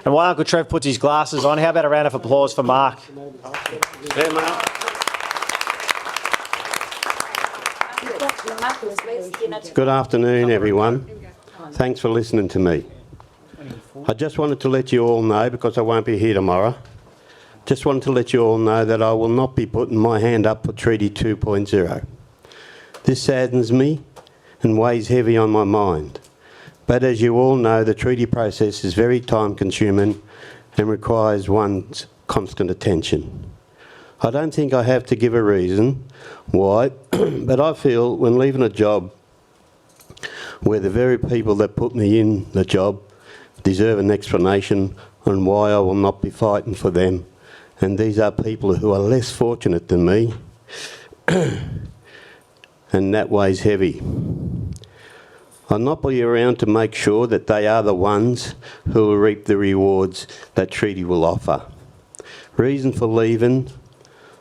And while Uncle Trev puts his glasses on, how about a round of applause for Mark? Yeah, Mark. Good afternoon, everyone. Thanks for listening to me. I just wanted to let you all know, because I won't be here tomorrow, just wanted to let you all know that I will not be putting my hand up for Treaty 2.0. This saddens me and weighs heavy on my mind. But as you all know, the treaty process is very time-consuming and requires one's constant attention. I don't think I have to give a reason why, but I feel when leaving a job where the very people that put me in the job deserve an explanation on why I will not be fighting for them. And these are people who are less fortunate than me, and that weighs heavy. I'll not be around to make sure that they are the ones who will reap the rewards that treaty will offer. Reason for leaving,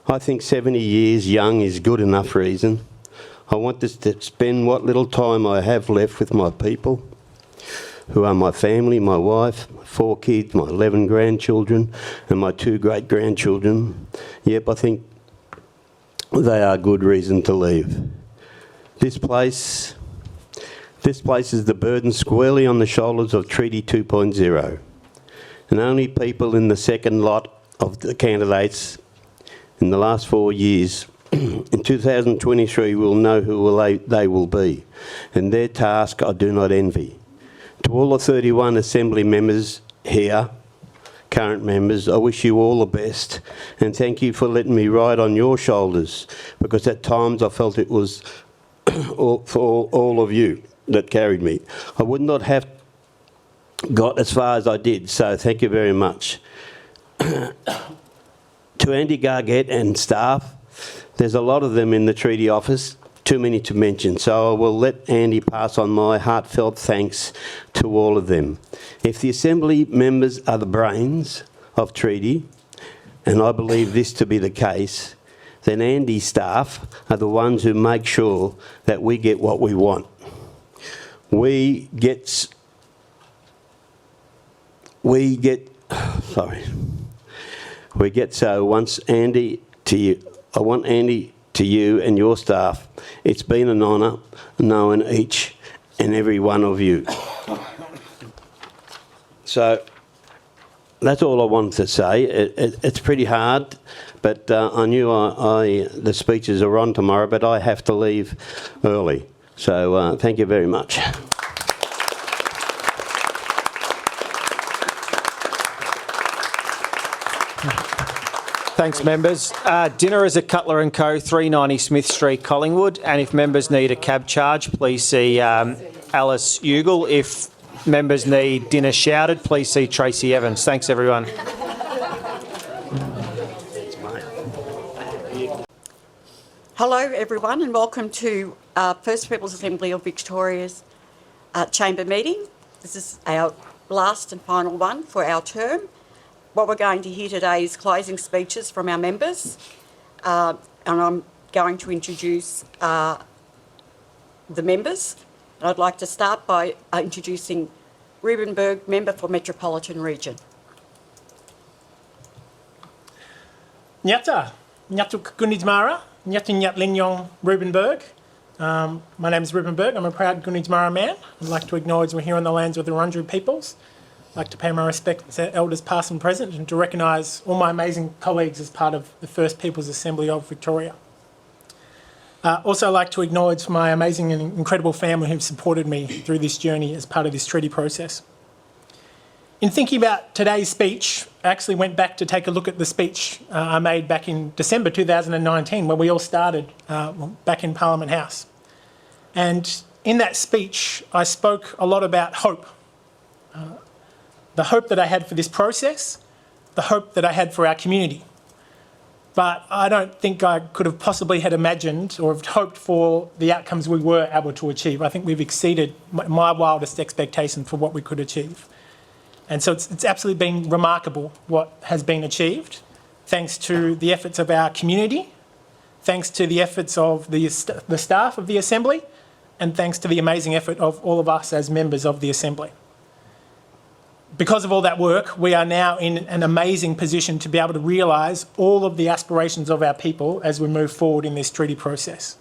I think 70 years young is good enough reason. I want to spend what little time I have left with my people, who are my family, my wife, my 4 kids, my 11 grandchildren, and my 2 great-grandchildren. Yep, I think they are good reason to leave. This place is the burden squarely on the shoulders of Treaty 2.0. And only people in the second lot of the candidates in the last 4 years in 2023 will know who they will be. And their task I do not envy. To all the 31 Assembly members here, current members, I wish you all the best, and thank you for letting me ride on your shoulders, because at times I felt it was for all of you that carried me. I would not have got as far as I did, so thank you very much. To Aunty Gargett and staff, there's a lot of them in the treaty office, too many to mention, so I will let Aunty pass on my heartfelt thanks to all of them. If the Assembly members are the brains of treaty, and I believe this to be the case, then Aunty's staff are the ones who make sure that we get what we want. We get so once Aunty to you. I want Aunty to you and your staff. It's been an honour knowing each and every one of you. So that's all I wanted to say. It's pretty hard, but I knew the speeches are on tomorrow, but I have to leave early. So thank you very much. Thanks, members. Dinner is at Cutler & Co, 390 Smith Street, Collingwood. And if members need a cab charge, please see Alice Ugle. If members need dinner shouted, please see Tracy Evans. Thanks, everyone. Hello, everyone, and welcome to First Peoples Assembly of Victoria's chamber meeting. This is our last and final one for our term. What we're going to hear today is closing speeches from our members, and I'm going to introduce the members. And I'd like to start by introducing Ruben Berg, member for Metropolitan Region. Nyata, Nyatu Gunidmara, Nyatu Nyat Linyong Ruben Berg. My name is Ruben Berg. I'm a proud Gunidmara man. I'd like to acknowledge we're here on the lands of the Wurundjeri peoples. I'd like to pay my respects to elders past and present and to recognise all my amazing colleagues as part of the First Peoples Assembly of Victoria. Also like to acknowledge my amazing and incredible family who've supported me through this journey as part of this treaty process. In thinking about today's speech, I actually went back to take a look at the speech I made back in December 2019 when we all started back in Parliament House. And in that speech, I spoke a lot about hope. The hope that I had for this process, the hope that I had for our community. But I don't think I could have possibly had imagined or have hoped for the outcomes we were able to achieve. I think we've exceeded my wildest expectation for what we could achieve. And so it's absolutely been remarkable what has been achieved, thanks to the efforts of our community, thanks to the efforts of the staff of the Assembly, and thanks to the amazing effort of all of us as members of the Assembly. because of all that work, we are now in an amazing position to be able to realise all of the aspirations of our people as we move forward in this treaty process.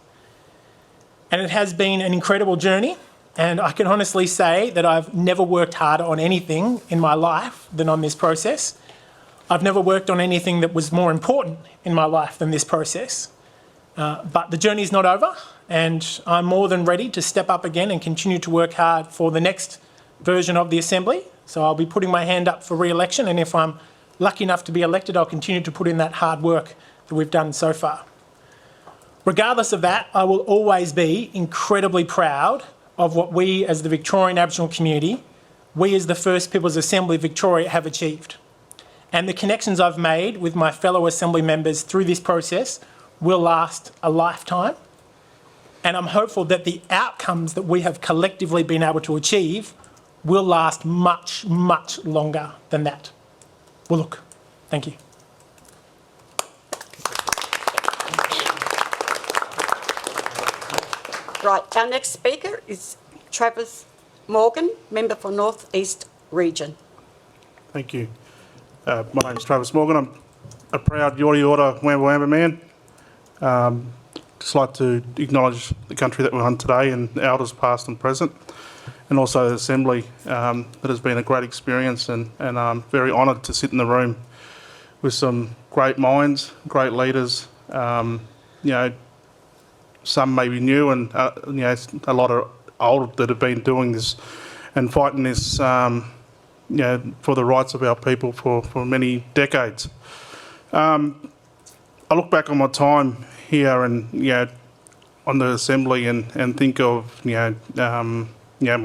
And it has been an incredible journey, and I can honestly say that I've never worked harder on anything in my life than on this process. I've never worked on anything that was more important in my life than this process. But the journey is not over, and I'm more than ready to step up again and continue to work hard for the next version of the Assembly. So I'll be putting my hand up for re-election, and if I'm lucky enough to be elected, I'll continue to put in that hard work that we've done so far. Regardless of that, I will always be incredibly proud of what we as the Victorian Aboriginal community, we as the First Peoples Assembly Victoria have achieved. And the connections I've made with my fellow Assembly members through this process will last a lifetime. And I'm hopeful that the outcomes that we have collectively been able to achieve will last much, much longer than that. Well, look, thank you. Right, our next speaker is Travis Morgan, member for North East Region. Thank you. My name's Travis Morgan. I'm a proud Yorta Yorta Wamba Wamba man. Just like to acknowledge the country that we're on today and elders past and present, and also the Assembly. That has been a great experience, and I'm very honoured to sit in the room with some great minds, great leaders. Some may be new, and a lot are old that have been doing this and fighting this, for the rights of our people for many decades. I look back on my time here and on the Assembly and think of my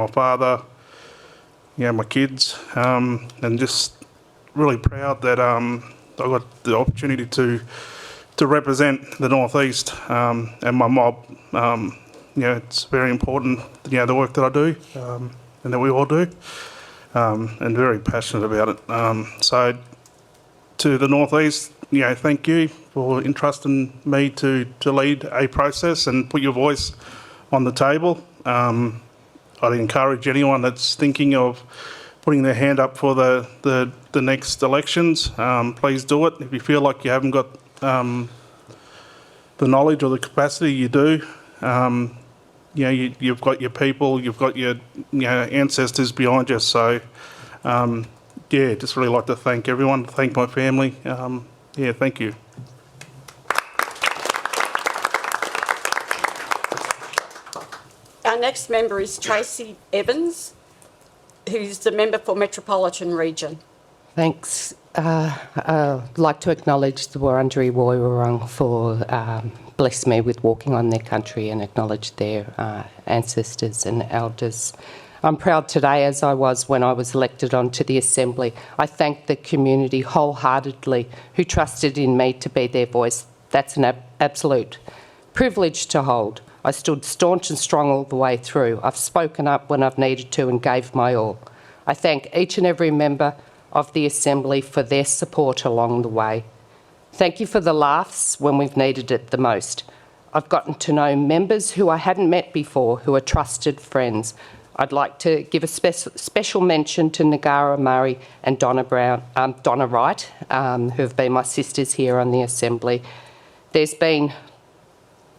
father, my kids, and just really proud that I got the opportunity to represent the North East and my mob. It's very important, the work that I do and that we all do, and very passionate about it. So to the North East, thank you for entrusting me to lead a process and put your voice on the table. I'd encourage anyone that's thinking of putting their hand up for the next elections, please do it. If you feel like you haven't got the knowledge or the capacity, you do. You've got your people, you've got your ancestors behind you. So, just really like to thank everyone, thank my family. Thank you. Our next member is Tracy Evans, who's the member for Metropolitan Region. Thanks. I'd like to acknowledge the Wurundjeri Woiwurrung for blessing me with walking on their country and acknowledge their ancestors and elders. I'm proud today, as I was when I was elected onto the Assembly. I thank the community wholeheartedly who trusted in me to be their voice. That's an absolute privilege to hold. I stood staunch and strong all the way through. I've spoken up when I've needed to and gave my all. I thank each and every member of the Assembly for their support along the way. Thank you for the laughs when we've needed it the most. I've gotten to know members who I hadn't met before, who are trusted friends. I'd like to give a special mention to Nagara Murray and Donna Wright, who have been my sisters here on the Assembly. There's been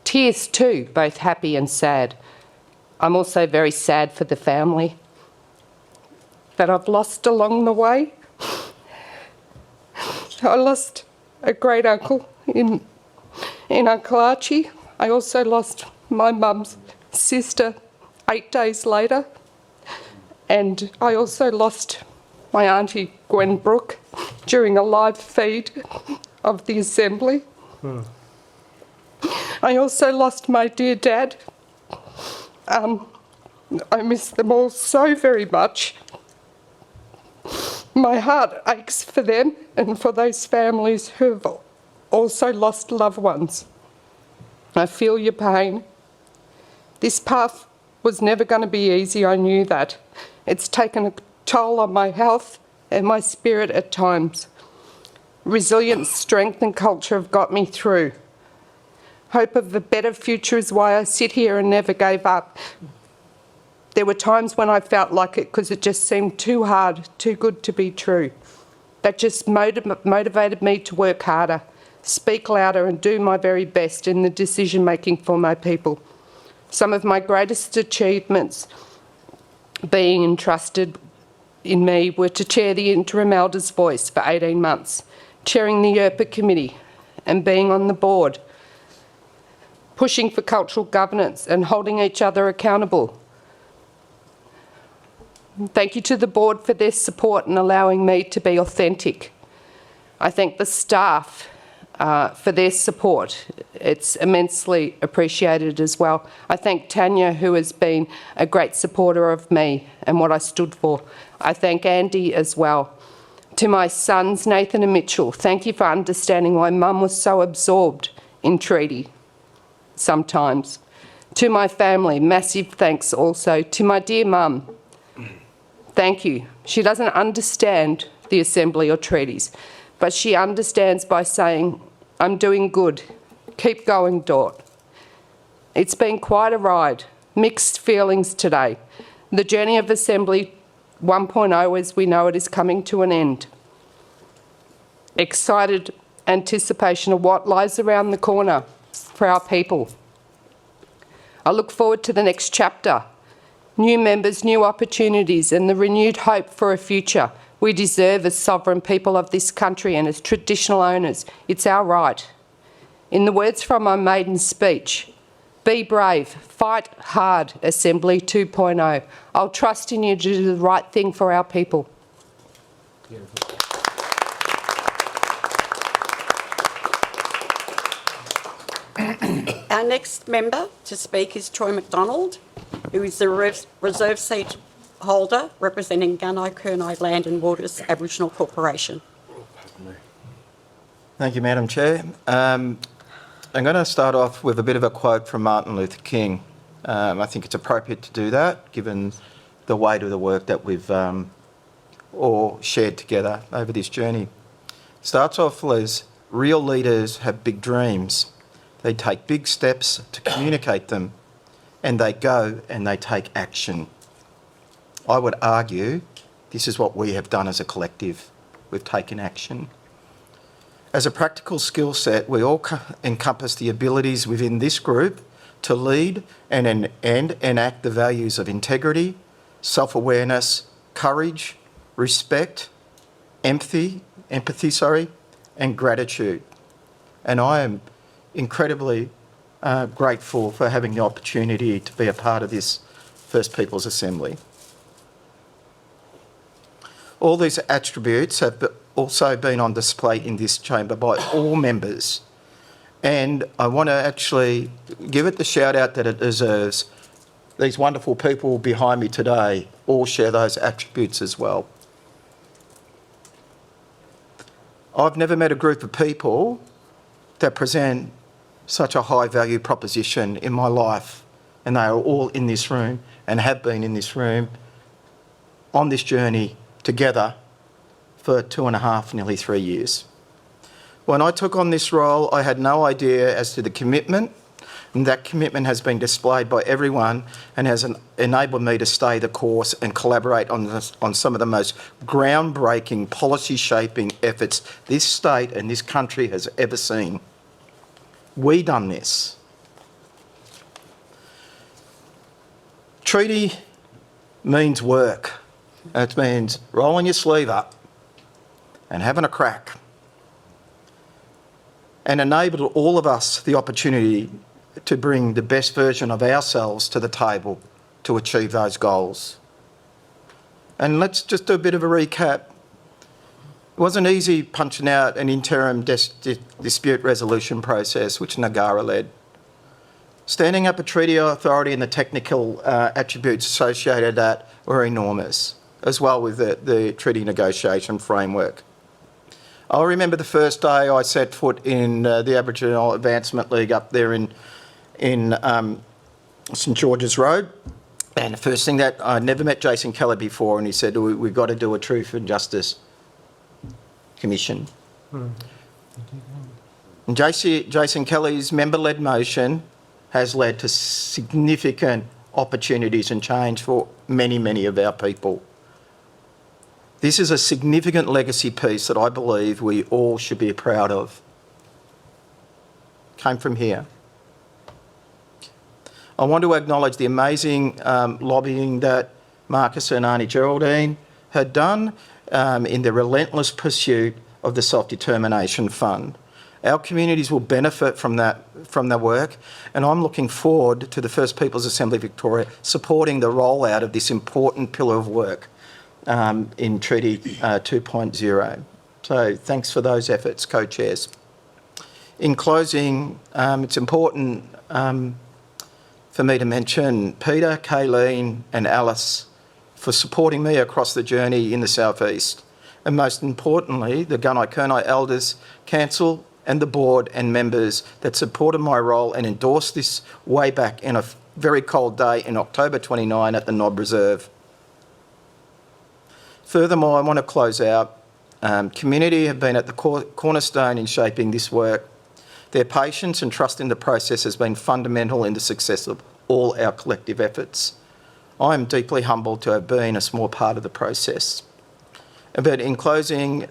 tears too, both happy and sad. I'm also very sad for the family that I've lost along the way. I lost a great uncle in Uncle Archie. I also lost my mum's sister 8 days later. And I also lost my Aunty Gwen Brooke during a live feed of the Assembly. I also lost my dear dad. I miss them all so very much. My heart aches for them and for those families who have also lost loved ones. I feel your pain. This path was never going to be easy, I knew that. It's taken a toll on my health and my spirit at times. Resilience, strength and culture have got me through. Hope of a better future is why I sit here and never gave up. There were times when I felt like it because it just seemed too hard, too good to be true. That just motivated me to work harder, speak louder and do my very best in the decision making for my people. Some of my greatest achievements being entrusted in me were to chair the interim elders' voice for 18 months, chairing the Yerpa committee and being on the board, pushing for cultural governance and holding each other accountable. Thank you to the board for their support and allowing me to be authentic. I thank the staff for their support. It's immensely appreciated as well. I thank Tanya, who has been a great supporter of me and what I stood for. I thank Andy as well. To my sons, Nathan and Mitchell, thank you for understanding why Mum was so absorbed in treaty sometimes. To my family, massive thanks also. To my dear Mum, thank you. She doesn't understand the Assembly or treaties, but she understands by saying, I'm doing good. Keep going, Dort. It's been quite a ride. Mixed feelings today. The journey of Assembly 1.0 as we know it is coming to an end. Excited anticipation of what lies around the corner for our people. I look forward to the next chapter. New members, new opportunities and the renewed hope for a future we deserve as sovereign people of this country and as traditional owners. It's our right. In the words from my maiden speech, be brave, fight hard, Assembly 2.0. I'll trust in you to do the right thing for our people. Our next member to speak is Troy McDonald, who is the reserve seat holder representing Gunai Kurnai Land and Waters Aboriginal Corporation. Thank you, Madam Chair. I'm going to start off with a bit of a quote from Martin Luther King. I think it's appropriate to do that, given the weight of the work that we've all shared together over this journey. Starts off as, real leaders have big dreams. They take big steps to communicate them, and they go and they take action. I would argue this is what we have done as a collective. We've taken action. As a practical skill set, we all encompass the abilities within this group to lead and enact the values of integrity, self-awareness, courage, respect, empathy, and gratitude. And I am incredibly grateful for having the opportunity to be a part of this First Peoples Assembly. All these attributes have also been on display in this chamber by all members. And I want to actually give it the shout out that it deserves. These wonderful people behind me today all share those attributes as well. I've never met a group of people that present such a high value proposition in my life, and they are all in this room and have been in this room on this journey together for 2.5, nearly 3 years. When I took on this role, I had no idea as to the commitment, and that commitment has been displayed by everyone and has enabled me to stay the course and collaborate on some of the most groundbreaking policy shaping efforts this state and this country has ever seen. We done this. Treaty means work. It means rolling your sleeve up and having a crack, and enabled all of us the opportunity to bring the best version of ourselves to the table to achieve those goals. And let's just do a bit of a recap. It wasn't easy punching out an interim dispute resolution process, which Nagara led. Standing up a treaty authority and the technical attributes associated with that were enormous, as well with the treaty negotiation framework. I remember the first day I set foot in the Aboriginal Advancement League up there in St George's Road, and the first thing that I'd never met Jason Kelly before, and he said, we've got to do a Truth and Justice Commission. And Jason Kelly's member-led motion has led to significant opportunities and change for many, many of our people. This is a significant legacy piece that I believe we all should be proud of. Came from here. I want to acknowledge the amazing lobbying that Marcus and Aunty Geraldine had done in the relentless pursuit of the Self-Determination Fund. Our communities will benefit from their work, and I'm looking forward to the First Peoples Assembly Victoria supporting the rollout of this important pillar of work in Treaty 2.0. So thanks for those efforts, co-chairs. In closing, it's important for me to mention Peter, Kayleen and Alice for supporting me across the journey in the South East. And most importantly, the Gunai Kurnai Elders Council and the board and members that supported my role and endorsed this way back in a very cold day in October 29 at the Knob Reserve. Furthermore, I want to close out. Community have been at the cornerstone in shaping this work. Their patience and trust in the process has been fundamental in the success of all our collective efforts. I am deeply humbled to have been a small part of the process. But in closing,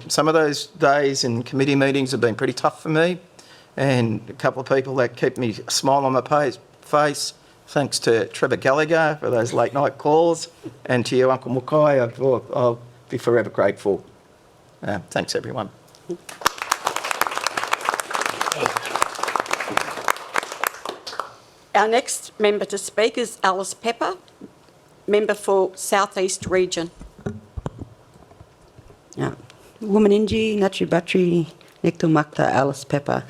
some of those days in committee meetings have been pretty tough for me, and a couple of people that kept me a smile on my face. Thanks to Trevor Gallagher for those late night calls, and to you, Uncle Mukai, I'll be forever grateful. Thanks, everyone. Our next member to speak is Alice Pepper, member for South East Region. Womaninji, Natri Batri, Nekto Makta, Alice Pepper,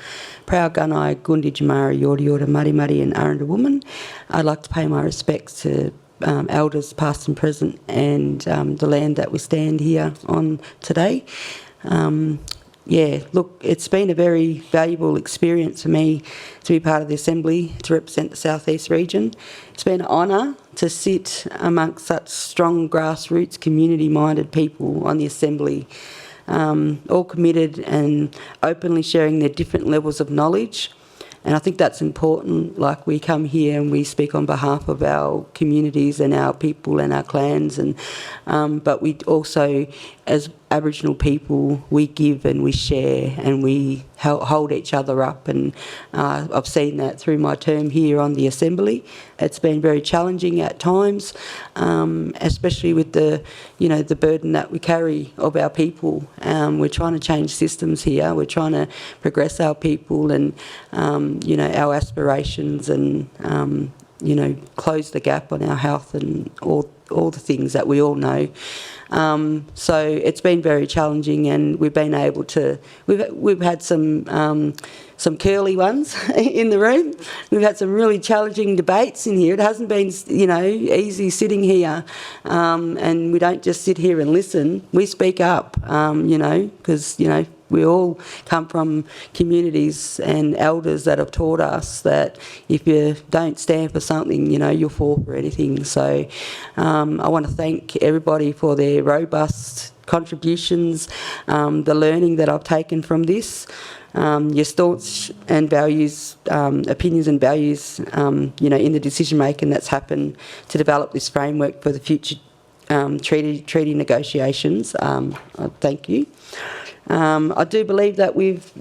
Proud Gunai, Gundi Jamara, Yorta Yorta, Muddy Muddy and Aranda Woman. I'd like to pay my respects to elders past and present and the land that we stand here on today. Look, it's been a very valuable experience for me to be part of the Assembly, to represent the South East region. It's been an honour to sit amongst such strong grassroots, community-minded people on the Assembly, all committed and openly sharing their different levels of knowledge. And I think that's important. Like, we come here and we speak on behalf of our communities and our people and our clans, and but we also, as Aboriginal people, we give and we share and we hold each other up. And I've seen that through my term here on the Assembly. It's been very challenging at times, especially with the burden that we carry of our people. We're trying to change systems here. We're trying to progress our people and our aspirations and close the gap on our health and all the things that we all know. So it's been very challenging, and we've been able to. We've had some curly ones in the room. We've had some really challenging debates in here. It hasn't been easy sitting here, and we don't just sit here and listen. We speak up, because we all come from communities and elders that have taught us that if you don't stand for something, you'll fall for anything. So I want to thank everybody for their robust contributions, the learning that I've taken from this, your thoughts and values, opinions and values, in the decision making that's happened to develop this framework for the future treaty negotiations. Thank you. I do believe that we've,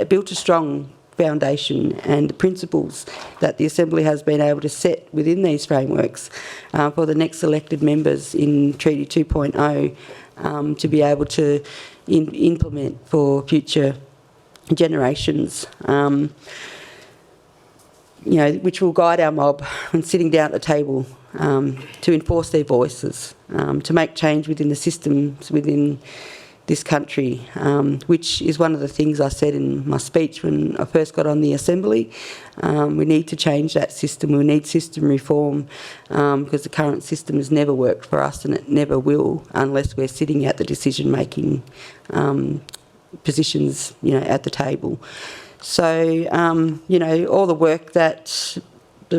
built a strong foundation, and the principles that the Assembly has been able to set within these frameworks for the next elected members in Treaty 2.0 to be able to implement for future generations. Which will guide our mob when sitting down at the table to enforce their voices, to make change within the systems within this country, which is one of the things I said in my speech when I first got on the Assembly. We need to change that system. We need system reform because the current system has never worked for us, and it never will unless we're sitting at the decision-making positions, at the table. So, all the work that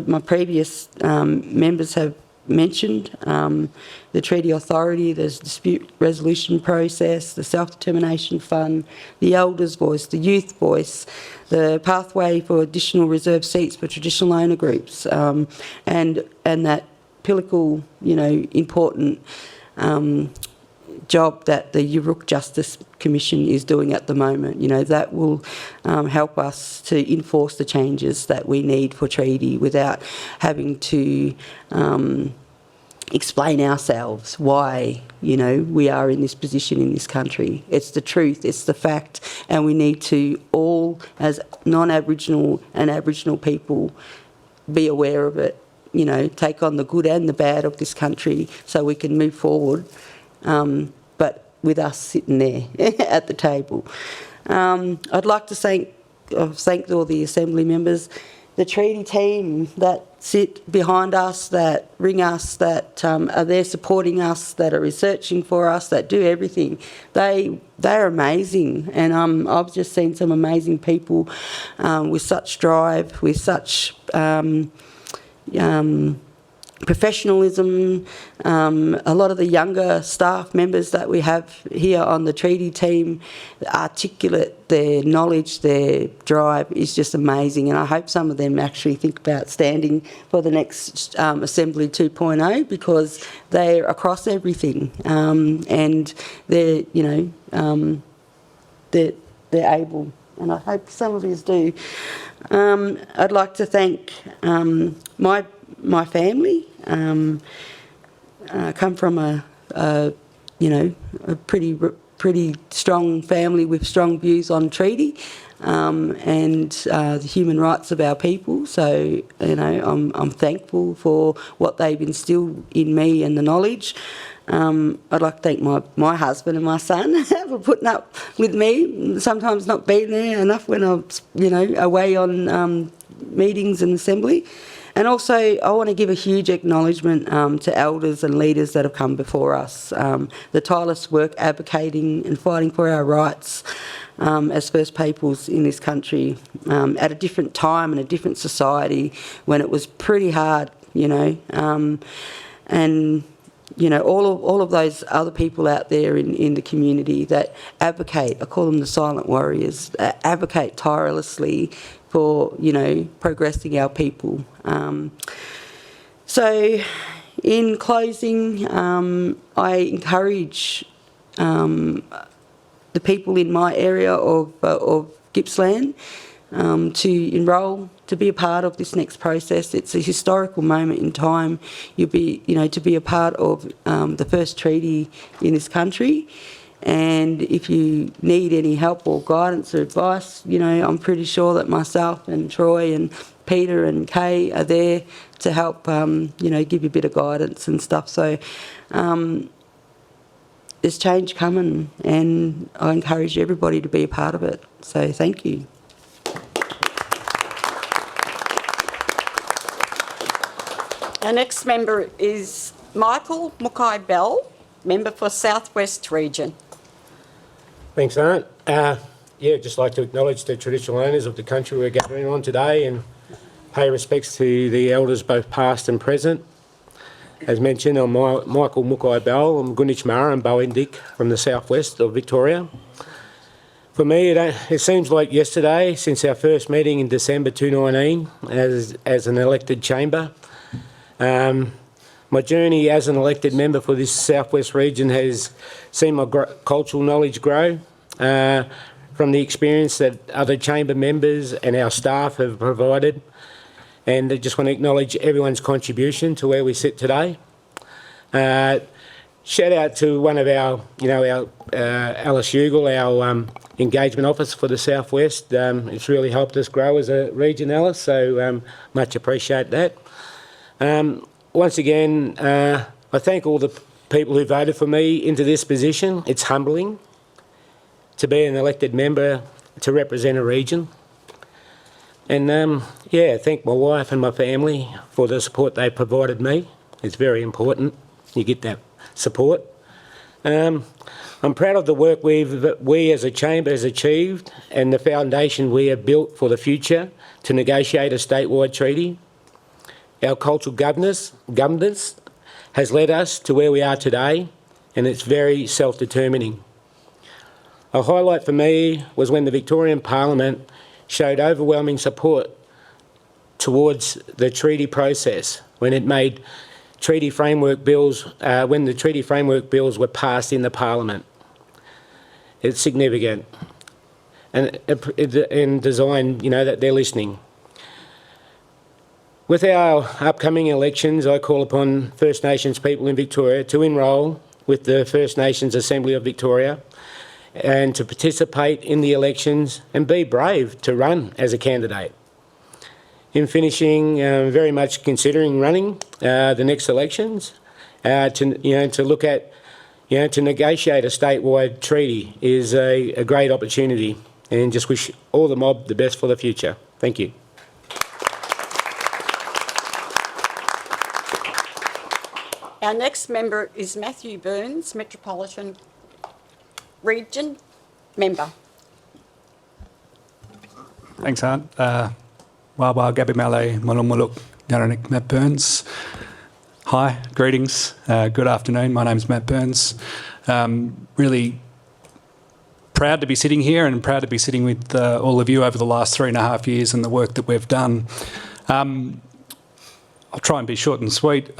my previous members have mentioned, the treaty authority, the dispute resolution process, the self-determination fund, the elders' voice, the youth voice, the pathway for additional reserved seats for traditional owner groups, and that pinnacle, important job that the Yuruk Justice Commission is doing at the moment. That will help us to enforce the changes that we need for treaty without having to explain ourselves why, we are in this position in this country. It's the truth, it's the fact, and we need to all, as non-Aboriginal and Aboriginal people, be aware of it, take on the good and the bad of this country so we can move forward. But with us sitting there at the table. I'd like to thank all the Assembly members, the treaty team that sit behind us, that ring us, that are there supporting us, that are researching for us, that do everything. They're amazing, and I've just seen some amazing people with such drive, with such professionalism. A lot of the younger staff members that we have here on the treaty team articulate, their knowledge, their drive is just amazing, and I hope some of them actually think about standing for the next Assembly 2.0, because they're across everything, and they're they're able, and I hope some of you do. I'd like to thank my family. I come from a pretty strong family with strong views on treaty and the human rights of our people. So I'm thankful for what they've instilled in me and the knowledge. I'd like to thank my husband and my son for putting up with me, sometimes not being there enough when I'm away on meetings and assembly. And also, I want to give a huge acknowledgement to elders and leaders that have come before us. The tireless work advocating and fighting for our rights as First Peoples in this country at a different time and a different society when it was pretty hard, and all of those other people out there in the community that advocate, I call them the silent warriors, advocate tirelessly for, progressing our people. So in closing, I encourage the people in my area of Gippsland to enrol, to be a part of this next process. It's a historical moment in time. To be a part of the first treaty in this country. And if you need any help or guidance or advice, I'm pretty sure that myself and Troy and Peter and Kay are there to help, give you a bit of guidance and stuff. So there's change coming, and I encourage everybody to be a part of it. So thank you. Our next member is Michael Mukai-Bell, member for South West Region. Thanks, Aunt. Just like to acknowledge the traditional owners of the country we're gathering on today and pay respects to the elders both past and present. As mentioned, I'm Michael Mukai-Bell. I'm Gunich Mara and Bowendick from the southwest of Victoria. For me, it seems like yesterday since our first meeting in December 2019 as an elected chamber. My journey as an elected member for this southwest region has seen my cultural knowledge grow from the experience that other chamber members and our staff have provided, and I just want to acknowledge everyone's contribution to where we sit today. Shout out to one of our Alice Ugal, our engagement officer for the southwest. It's really helped us grow as a region, Alice, so much appreciate that. Once again, I thank all the people who voted for me into this position. It's humbling to be an elected member to represent a region. And thank my wife and my family for the support they provided me. It's very important you get that support. I'm proud of the work we as a chamber has achieved and the foundation we have built for the future to negotiate a statewide treaty. Our cultural governance has led us to where we are today, and it's very self-determining. A highlight for me was when the Victorian Parliament showed overwhelming support towards the treaty process when it made treaty framework bills, when the treaty framework bills were passed in the Parliament. It's significant. And in design, you know, that they're listening. With our upcoming elections, I call upon First Nations people in Victoria to enrol with the First Nations Assembly of Victoria and to participate in the elections and be brave to run as a candidate. In finishing, very much considering running the next elections, to look at, to negotiate a statewide treaty is a great opportunity, and just wish all the mob the best for the future. Thank you. Our next member is Matthew Burns, Metropolitan Region Member. Thanks, Aunt. Wawa Gabi Malay, Mulumuluk, Yaranik, Matt Burns. Hi, greetings. Good afternoon. My name's Matt Burns. Really proud to be sitting here and proud to be sitting with all of you over the last 3.5 years and the work that we've done. I'll try and be short and sweet.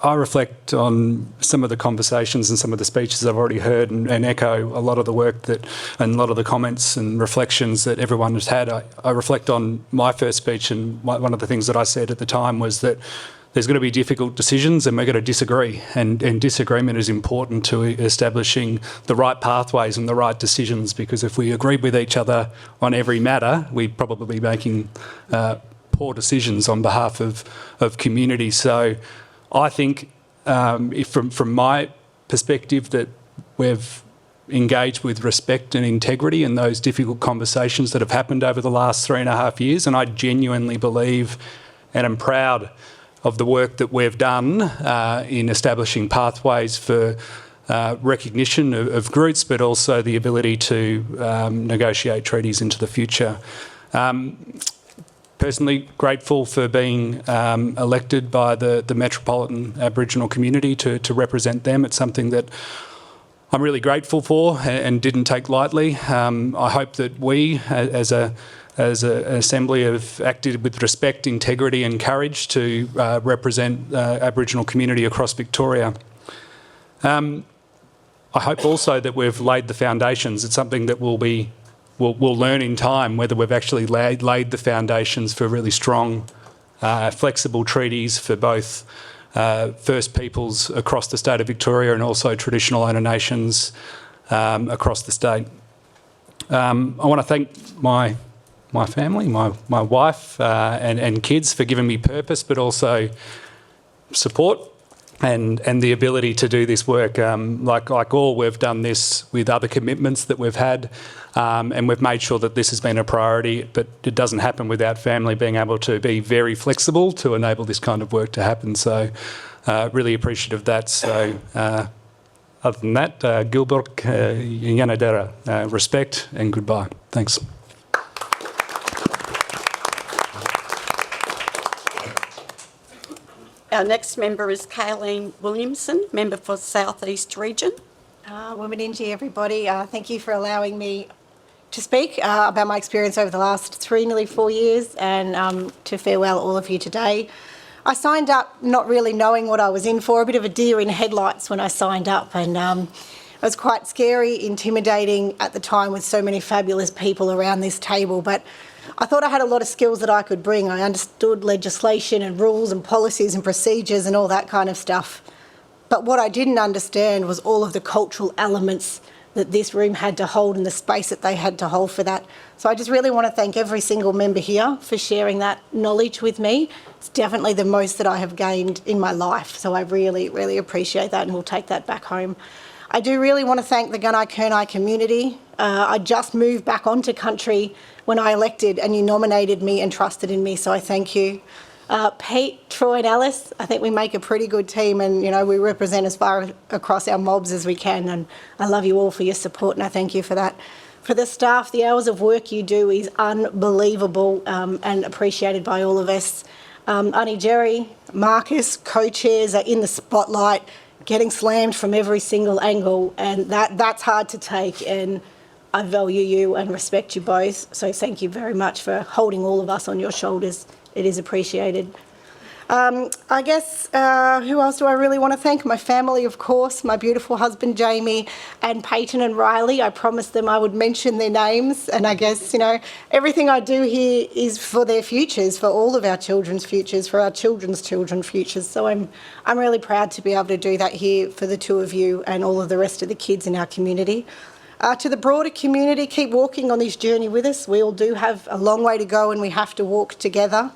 I reflect on some of the conversations and some of the speeches I've already heard and echo a lot of the work that and a lot of the comments and reflections that everyone has had. I reflect on my first speech, and one of the things that I said at the time was that there's going to be difficult decisions and we're going to disagree, and disagreement is important to establishing the right pathways and the right decisions, because if we agreed with each other on every matter, we'd probably be making poor decisions on behalf of community. So I think if from my perspective that we've engaged with respect and integrity in those difficult conversations that have happened over the last 3.5 years, and I genuinely believe and am proud of the work that we've done in establishing pathways for recognition of groups, but also the ability to negotiate treaties into the future. Personally grateful for being elected by the Metropolitan Aboriginal community to represent them. It's something that I'm really grateful for and didn't take lightly. I hope that we, as an assembly, have acted with respect, integrity and courage to represent Aboriginal community across Victoria. I hope also that we've laid the foundations. It's something that we'll learn in time whether we've actually laid the foundations for really strong, flexible treaties for both First Peoples across the state of Victoria and also traditional owner nations across the state. I want to thank my family, my wife and kids for giving me purpose, but also support and the ability to do this work. Like all, we've done this with other commitments that we've had, and we've made sure that this has been a priority, but it doesn't happen without family being able to be very flexible to enable this kind of work to happen. So really appreciative of that. So other than that, Gilbert Yanadera, respect and goodbye. Thanks. Our next member is Kayleen Williamson, member for South East Region. Womeninji, everybody. Thank you for allowing me to speak about my experience over the last nearly 4 years, and to farewell all of you today. I signed up not really knowing what I was in for, a bit of a deer in headlights when I signed up, and it was quite scary, intimidating at the time with so many fabulous people around this table, but I thought I had a lot of skills that I could bring. I understood legislation and rules and policies and procedures and all that kind of stuff. But what I didn't understand was all of the cultural elements that this room had to hold and the space that they had to hold for that. So I just really want to thank every single member here for sharing that knowledge with me. It's definitely the most that I have gained in my life. So I really, really appreciate that, and we'll take that back home. I do really want to thank the Gunai-Kurnai community. I just moved back onto country when I elected, and you nominated me and trusted in me, so I thank you. Pete, Troy and Alice, I think we make a pretty good team, and we represent as far across our mobs as we can, and I love you all for your support, and I thank you for that. For the staff, the hours of work you do is unbelievable and appreciated by all of us. Aunty Jerry, Marcus, co-chairs are in the spotlight, getting slammed from every single angle, and that's hard to take, and I value you and respect you both, so thank you very much for holding all of us on your shoulders. It is appreciated. I guess, who else do I really want to thank? My family, of course, my beautiful husband, Jamie, and Peyton and Riley. I promised them I would mention their names, and I guess, you know, everything I do here is for their futures, for all of our children's futures, for our children's children's futures. So I'm really proud to be able to do that here for the two of you and all of the rest of the kids in our community. To the broader community, keep walking on this journey with us. We all do have a long way to go, and we have to walk together.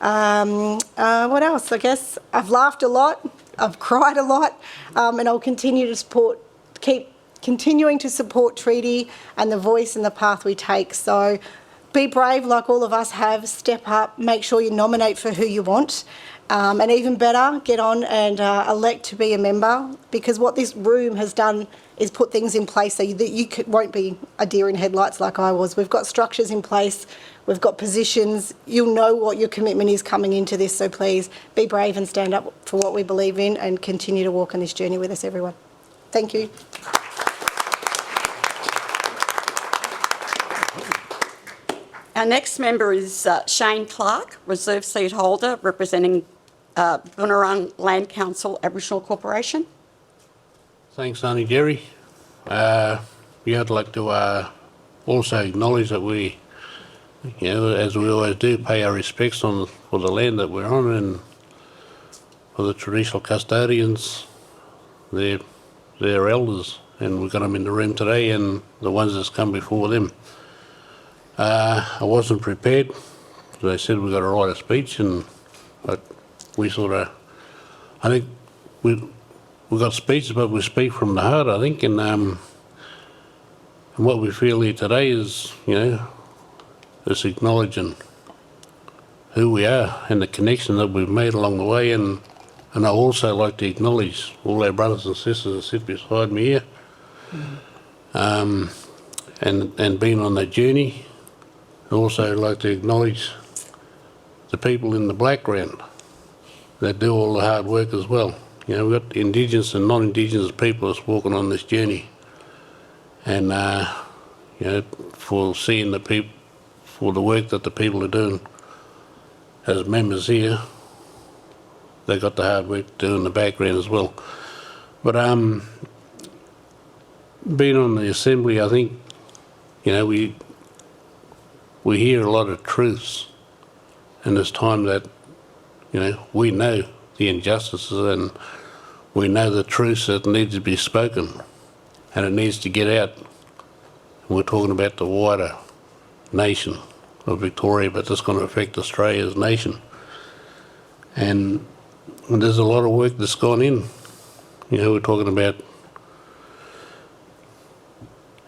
What else? I guess I've laughed a lot, I've cried a lot, and I'll continue to keep continuing to support Treaty and the voice and the path we take. So be brave like all of us have, step up, make sure you nominate for who you want, and even better, get on and elect to be a member, because what this room has done is put things in place so that you won't be a deer in headlights like I was. We've got structures in place, we've got positions, you'll know what your commitment is coming into this, so please be brave and stand up for what we believe in and continue to walk on this journey with us, everyone. Thank you. Our next member is Shane Clark, reserve seat holder representing Bunurong Land Council Aboriginal Corporation. Thanks, Aunty Jerry. I'd like to also acknowledge that we, as we always do, pay our respects for the land that we're on, and for the traditional custodians, their elders, and we've got them in the room today, and the ones that's come before them. I wasn't prepared. They said we've got to write a speech, but we I think we've got speeches, but we speak from the heart, I think, and what we feel here today is, is acknowledging who we are and the connection that we've made along the way, and I also like to acknowledge all our brothers and sisters that sit beside me here, and being on that journey. I also like to acknowledge the people in the background that do all the hard work as well. We've got Indigenous and non-Indigenous people that's walking on this journey, and for seeing the people, for the work that the people are doing as members here, they got the hard work to do in the background as well. But being on the Assembly, I think we hear a lot of truths, and it's time that we know the injustices, and we know the truths that need to be spoken, and it needs to get out. And we're talking about the wider nation of Victoria, but that's going to affect Australia as a nation. And there's a lot of work that's gone in. We're talking about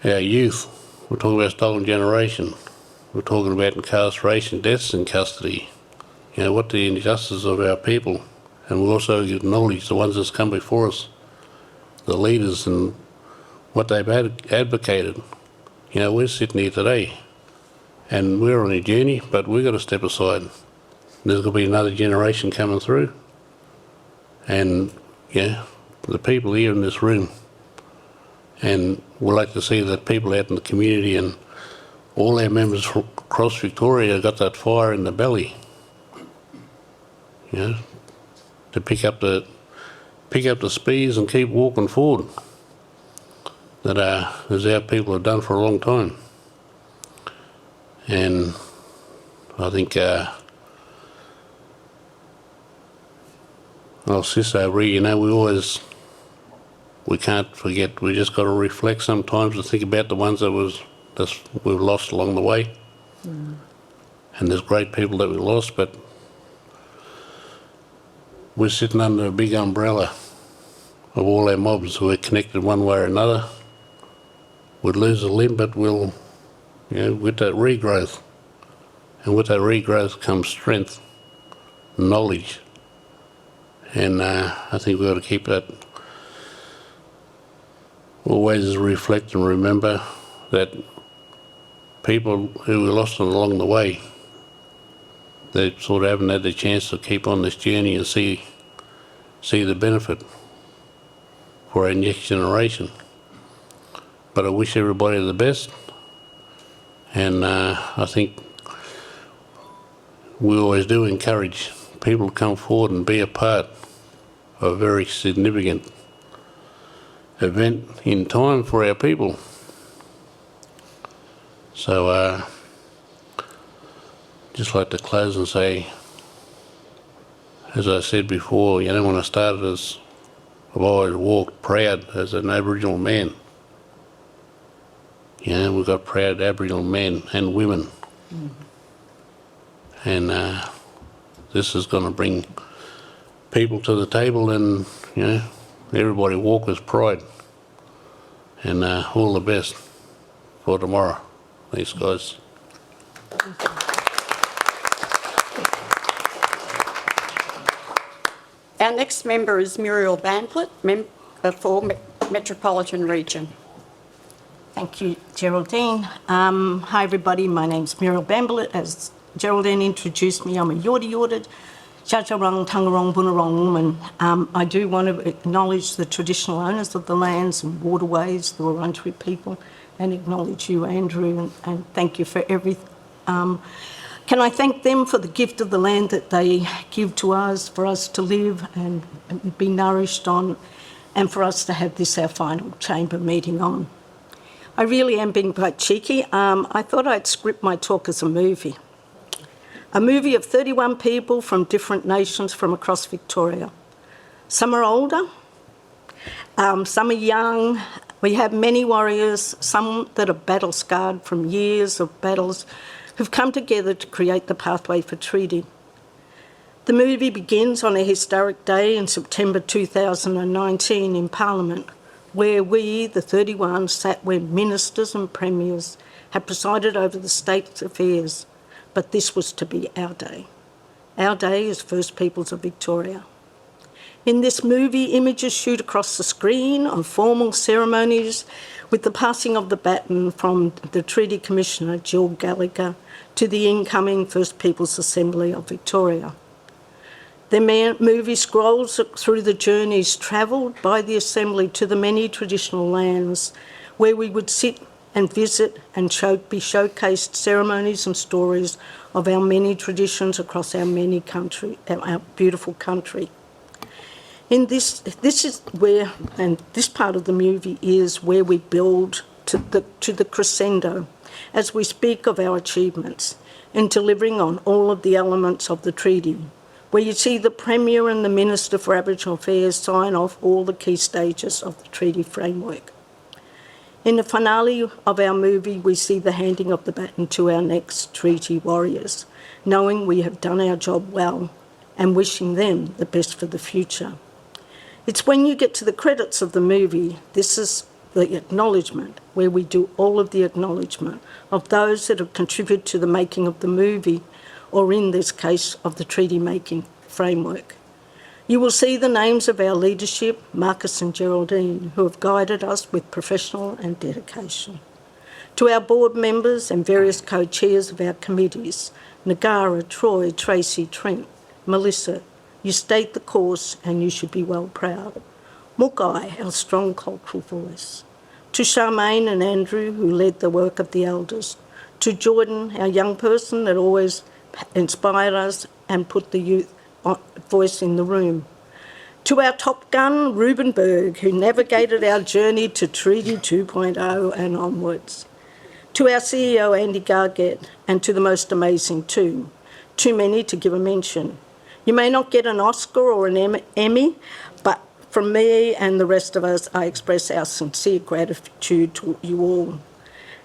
our youth, we're talking about stolen generation, we're talking about incarceration, deaths in custody, what the injustices of our people. And we also acknowledge the ones that's come before us, the leaders, and what they've advocated. We're sitting here today, and we're on a journey, but we've got to step aside. There's going to be another generation coming through, and the people here in this room, and we'd like to see that people out in the community and all our members across Victoria have got that fire in the belly, to pick up the spears and keep walking forward, that as our people have done for a long time. And I think Sis over here, we can't forget, we just got to reflect sometimes and think about the ones that we've lost along the way. And there's great people that we lost, but we're sitting under a big umbrella of all our mobs who are connected one way or another. We'd lose a limb, but we'll, with that regrowth, and with that regrowth comes strength, knowledge, and I think we've got to keep that always reflect and remember that people who we lost along the way, they sort of haven't had the chance to keep on this journey and see the benefit for our next generation. But I wish everybody the best, and I think we always do encourage people to come forward and be a part of a very significant event in time for our people. So just like to close and say, as I said before, you know, when I started as, I've always walked proud as an Aboriginal man. You know, we've got proud Aboriginal men and women. And this is going to bring people to the table, and, you know, everybody walk with pride. And all the best for tomorrow. Thanks, guys. Our next member is Muriel Bandlet, for Metropolitan Region. Thank you, Geraldine. Hi, everybody. My name's Muriel Bandlet. As Geraldine introduced me, I'm a Yorta-Yorted, Judjarong, Tangarong, Bunurong woman. I do want to acknowledge the traditional owners of the lands and waterways, the Wurundjeri people, and acknowledge you, Andrew, and thank you for everything. Can I thank them for the gift of the land that they give to us, for us to live and be nourished on, and for us to have this, our final chamber meeting on. I really am being quite cheeky. I thought I'd script my talk as a movie of 31 people from different nations from across Victoria. Some are older, some are young. We have many warriors, some that are battle-scarred from years of battles, who've come together to create the pathway for treaty. The movie begins on a historic day in September 2019 in Parliament, where we, the 31, sat where ministers and premiers had presided over the state's affairs, but this was to be our day. Our day as First Peoples of Victoria. In this movie, images shoot across the screen of formal ceremonies with the passing of the baton from the Treaty Commissioner, Jill Gallagher, to the incoming First Peoples Assembly of Victoria. The movie scrolls through the journeys travelled by the Assembly to the many traditional lands where we would sit and visit and be showcased ceremonies and stories of our many traditions across our our beautiful country. In this is where, and this part of the movie is where we build to the crescendo as we speak of our achievements in delivering on all of the elements of the treaty, where you see the Premier and the Minister for Aboriginal Affairs sign off all the key stages of the treaty framework. In the finale of our movie, we see the handing of the baton to our next treaty warriors, knowing we have done our job well and wishing them the best for the future. It's when you get to the credits of the movie, this is the acknowledgement, where we do all of the acknowledgement of those that have contributed to the making of the movie, or in this case, of the treaty-making framework. You will see the names of our leadership, Marcus and Geraldine, who have guided us with professional and dedication. To our board members and various co-chairs of our committees, Nagara, Troy, Tracy, Trent, Melissa, you state the course and you should be well proud. Mukai, our strong cultural voice. To Charmaine and Andrew, who led the work of the elders. To Jordan, our young person that always inspired us and put the youth voice in the room. To our top gun, Ruben Berg, who navigated our journey to Treaty 2.0 and onwards. To our CEO, Andy Gargett, and to the most amazing two. Too many to give a mention. You may not get an Oscar or an Emmy, but from me and the rest of us, I express our sincere gratitude to you all.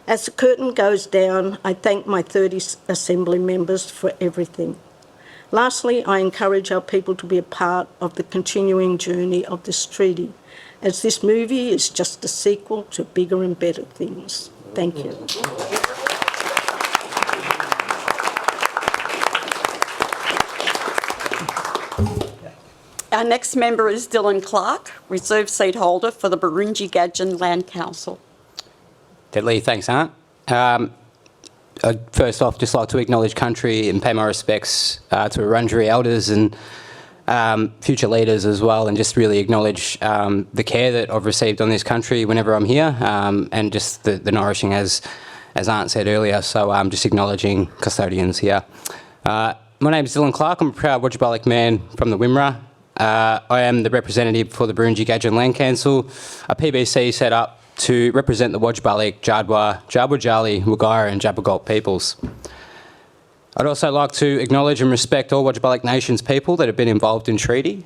As the curtain goes down, I thank my 30 Assembly members for everything. Lastly, I encourage our people to be a part of the continuing journey of this treaty, as this movie is just a sequel to bigger and better things. Thank you. Our next member is Dylan Clark, reserve seat holder for the Burunji Gadjin Land Council. Deadly, thanks, Aunt. I'd first off just like to acknowledge country and pay my respects to Wurundjeri elders and future leaders as well, and just really acknowledge the care that I've received on this country whenever I'm here, and just the nourishing, as Aunt said earlier. So I'm just acknowledging custodians here. My name is Dylan Clark. I'm a proud Wodjabalik man from the Wimmera. I am the representative for the Burunji Gadjin Land Council, a PBC set up to represent the Wodjabalik, Jadwa, Jabwajali, Wagara and Jabbergalt peoples. I'd also like to acknowledge and respect all Wodjabalik Nations people that have been involved in treaty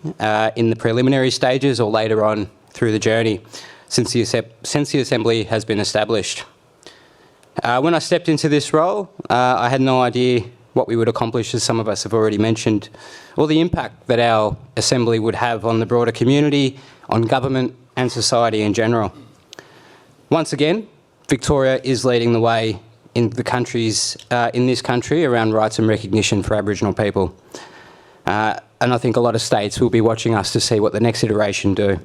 in the preliminary stages or later on through the journey since the Assembly has been established. When I stepped into this role, I had no idea what we would accomplish, as some of us have already mentioned, or the impact that our Assembly would have on the broader community, on government and society in general. Once again, Victoria is leading the way in the countries, in this country around rights and recognition for Aboriginal people. And I think a lot of states will be watching us to see what the next iteration do.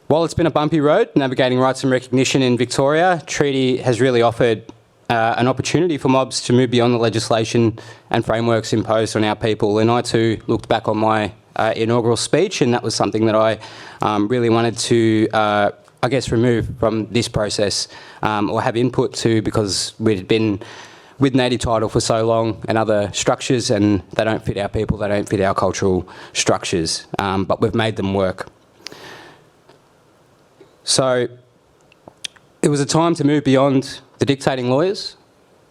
While it's been a bumpy road navigating rights and recognition in Victoria, treaty has really offered an opportunity for mobs to move beyond the legislation and frameworks imposed on our people. And I too looked back on my inaugural speech, and that was something that I really wanted to I guess, remove from this process or have input to, because we'd been with native title for so long and other structures, and they don't fit our people, they don't fit our cultural structures, but we've made them work. So it was a time to move beyond the dictating lawyers,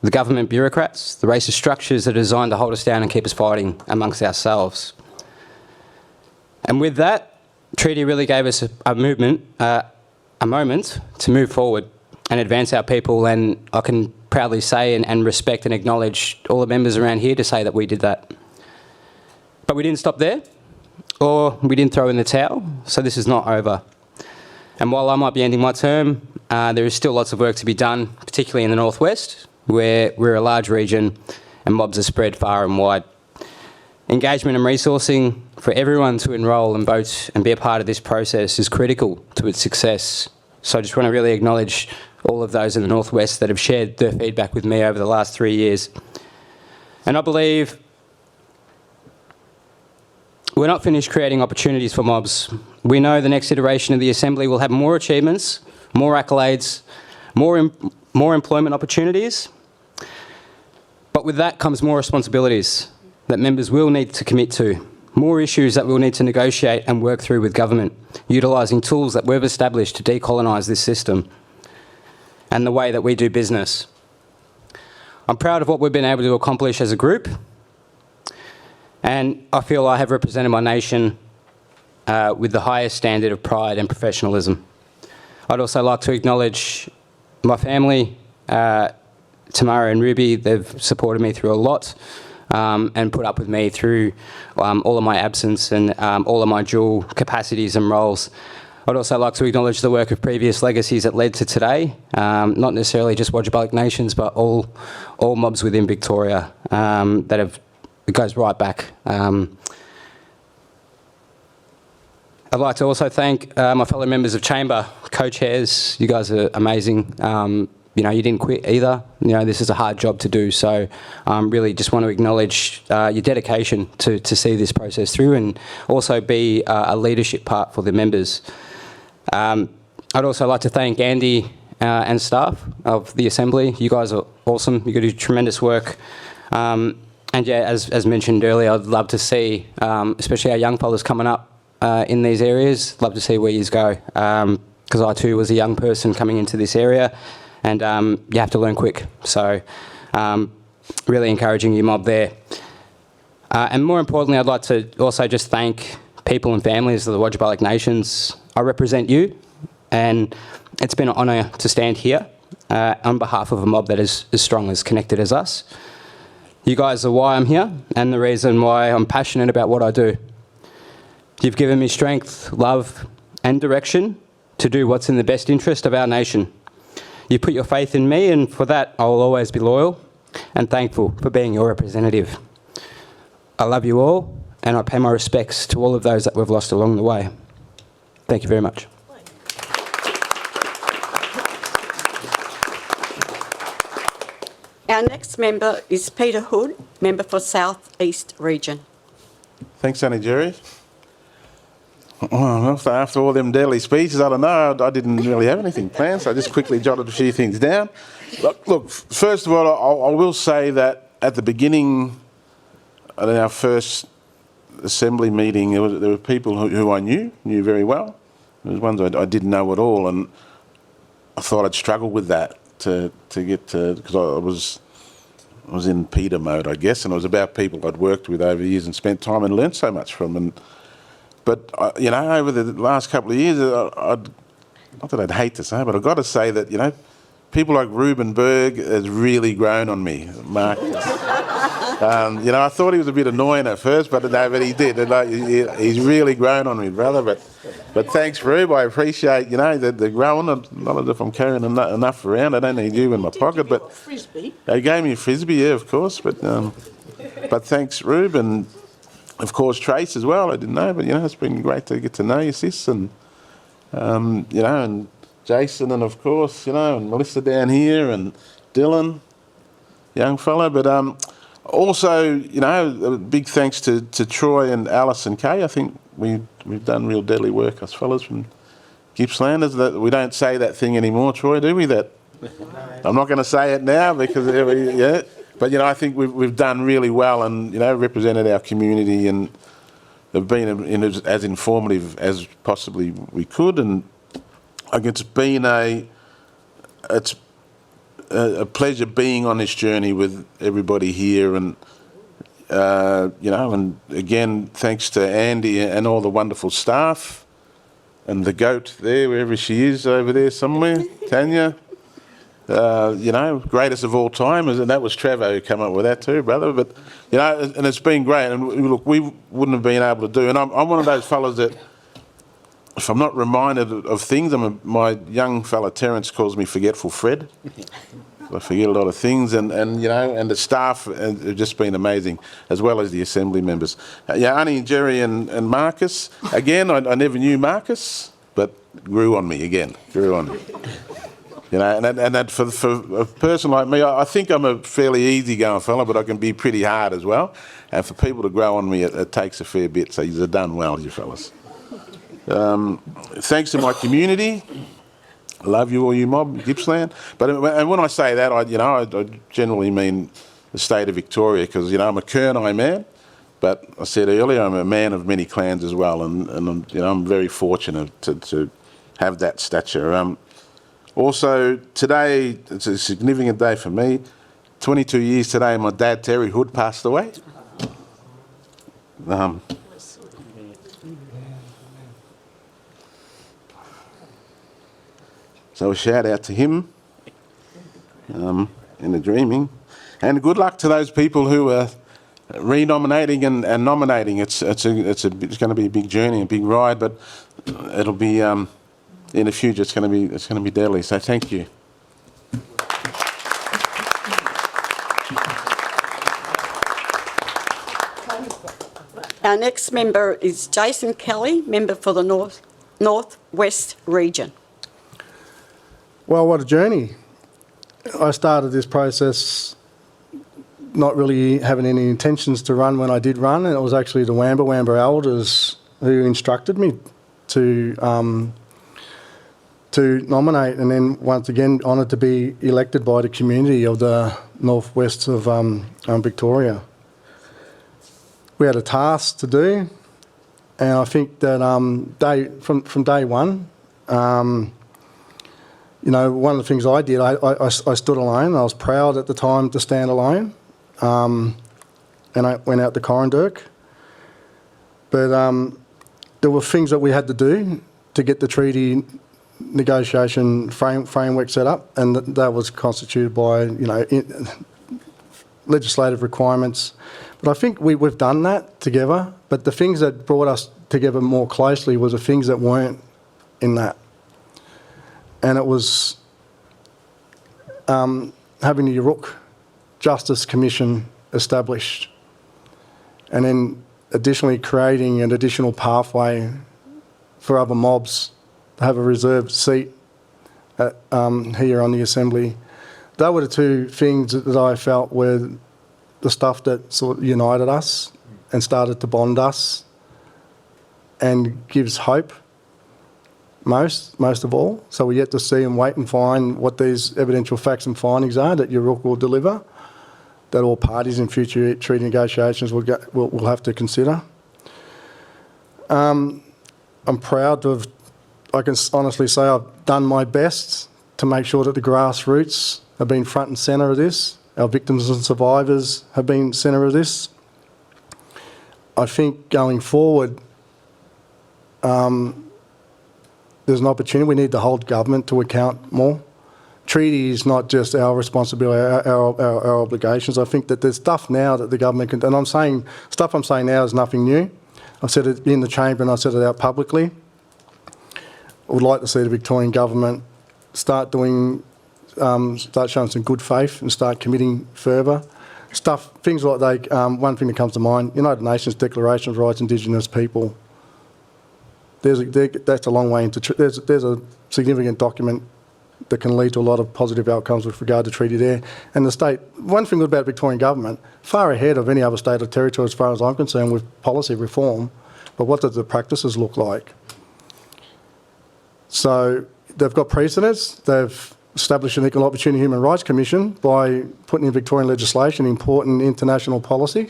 the government bureaucrats, the racist structures that are designed to hold us down and keep us fighting amongst ourselves. And with that, treaty really gave us a moment to move forward and advance our people, and I can proudly say and respect and acknowledge all the members around here to say that we did that. But we didn't stop there, or we didn't throw in the towel, so this is not over. And while I might be ending my term, there is still lots of work to be done, particularly in the northwest, where we're a large region and mobs are spread far and wide. Engagement and resourcing for everyone to enrol and vote and be a part of this process is critical to its success. So I just want to really acknowledge all of those in the northwest that have shared their feedback with me over the last 3 years. And I believe we're not finished creating opportunities for mobs. We know the next iteration of the Assembly will have more achievements, more accolades, more employment opportunities, but with that comes more responsibilities that members will need to commit to, more issues that we'll need to negotiate and work through with government, utilising tools that we've established to decolonise this system and the way that we do business. I'm proud of what we've been able to accomplish as a group, and I feel I have represented my nation with the highest standard of pride and professionalism. I'd also like to acknowledge my family, Tamara and Ruby. They've supported me through a lot. And put up with me through all of my absence and all of my dual capacities and roles. I'd also like to acknowledge the work of previous legacies that led to today, not necessarily just Wodjabalik Nations, but all mobs within Victoria it goes right back. I'd like to also thank my fellow members of Chamber, co-chairs. You guys are amazing. You know, you didn't quit either. You know, this is a hard job to do. So really just want to acknowledge your dedication to see this process through, and also be a leadership part for the members. I'd also like to thank Andy and staff of the Assembly. You guys are awesome. You do tremendous work. And yeah, as mentioned earlier, I'd love to see, especially our young fellas coming up in these areas, love to see where you go. Because I too was a young person coming into this area. And you have to learn quick. So really encouraging you, mob, there. And more importantly, I'd like to also just thank people and families of the Wodjabalik Nations. I represent you, and it's been an honour to stand here on behalf of a mob that is as strong as connected as us. You guys are why I'm here, and the reason why I'm passionate about what I do. You've given me strength, love and direction to do what's in the best interest of our nation. You put your faith in me, and for that I will always be loyal and thankful for being your representative. I love you all, and I pay my respects to all of those that we've lost along the way. Thank you very much. Our next member is Peter Hood, member for South East Region. Thanks, Aunty Jerry. Well, after all them deadly speeches, I don't know, I didn't really have anything planned, so I just quickly jotted a few things down. Look, first of all, I will say that at the beginning of our first Assembly meeting, there were people who I knew very well. There was ones I didn't know at all, and I thought I'd struggle with that to get to, because I was in Peter mode, I guess, and it was about people I'd worked with over years and spent time and learnt so much from. But over the last couple of years, not that I'd hate to say, but I've got to say that, people like Ruben Berg has really grown on me, Mark. I thought he was a bit annoying at first, but he did. He's really grown on me, brother. But thanks, Rube. I appreciate, the growing. Not if I'm carrying enough around. I don't need you in my pocket. But Frisbee. they gave me a Frisbee, yeah, of course. But thanks, Rube. And, of course, Trace as well. I didn't know, but, it's been great to get to know you, sis. And, and Jason and, of course, and Melissa down here and Dylan, young fella. But also, a big thanks to Troy and Alice and Kay. I think we've done real deadly work, us fellas from Gippslanders. That we don't say that thing anymore, Troy, do we? That I'm not going to say it now because yeah. But I think we've done really well and represented our community and have been as informative as possibly we could. And I think it's been a pleasure being on this journey with everybody here, and and again, thanks to Andy and all the wonderful staff, and the goat there, wherever she is over there somewhere, Tanya. Greatest of all time, and that was Trevor who came up with that too, brother. But and it's been great. And look, we wouldn't have been able to do. And I'm one of those fellas that, if I'm not reminded of things, my young fella Terence calls me Forgetful Fred. I forget a lot of things, and the staff have just been amazing, as well as the Assembly members. Aunty Jerry and Marcus. Again, I never knew Marcus, but grew on me again. Grew on me. And that for a person like me, I think I'm a fairly easygoing fella, but I can be pretty hard as well. And for people to grow on me, it takes a fair bit. So you've done well, you fellas. Thanks to my community. I love you all, you mob, Gippsland. And when I say that, I generally mean the state of Victoria, because I'm a Kurnai man. But I said earlier, I'm a man of many clans as well, and I'm very fortunate to have that stature. Also, today, it's a significant day for me. 22 years today, my dad, Terry Hood, passed away. So a shout out to him in the dreaming. And good luck to those people who are renominating and nominating. It's going to be a big journey, a big ride, but it'll be... in the future, it's going to be deadly. So thank you. Our next member is Jason Kelly, member for the North West Region. Well, what a journey! I started this process not really having any intentions to run when I did run, and it was actually the Wamba elders who instructed me to nominate, and then once again honoured to be elected by the community of the northwest of Victoria. We had a task to do, and I think that from day one, one of the things I did, I stood alone. I was proud at the time to stand alone, and I went out to Corrandirk. But there were things that we had to do to get the treaty negotiation framework set up, and that was constituted by legislative requirements. But I think we've done that together. But the things that brought us together more closely was the things that weren't in that, and it was having the Yuruk Justice Commission established, and then additionally creating an additional pathway for other mobs to have a reserved seat here on the Assembly. they were the two things that I felt were the stuff that sort of united us and started to bond us and gives hope most of all. So we're yet to see and wait and find what these evidential facts and findings are that URUC will deliver, that all parties in future treaty negotiations will have to consider. I'm proud to have, I can honestly say I've done my best to make sure that the grassroots have been front and centre of this. Our victims and survivors have been centre of this. I think going forward, there's an opportunity. We need to hold government to account more. Treaty is not just our responsibility, our obligations. I think that there's stuff now that the government can, and I'm saying now is nothing new. I've said it in the chamber and I've said it out publicly. I would like to see the Victorian government start showing some good faith and start committing further. Things like one thing that comes to mind, United Nations Declaration of Rights Indigenous People. That's a long way into, there's a significant document that can lead to a lot of positive outcomes with regard to treaty there. And the state, one thing good about Victorian government, far ahead of any other state or territory as far as I'm concerned with policy reform, but what do the practices look like? So they've got precedents, they've established an Equal Opportunity Human Rights Commission by putting in Victorian legislation important international policy.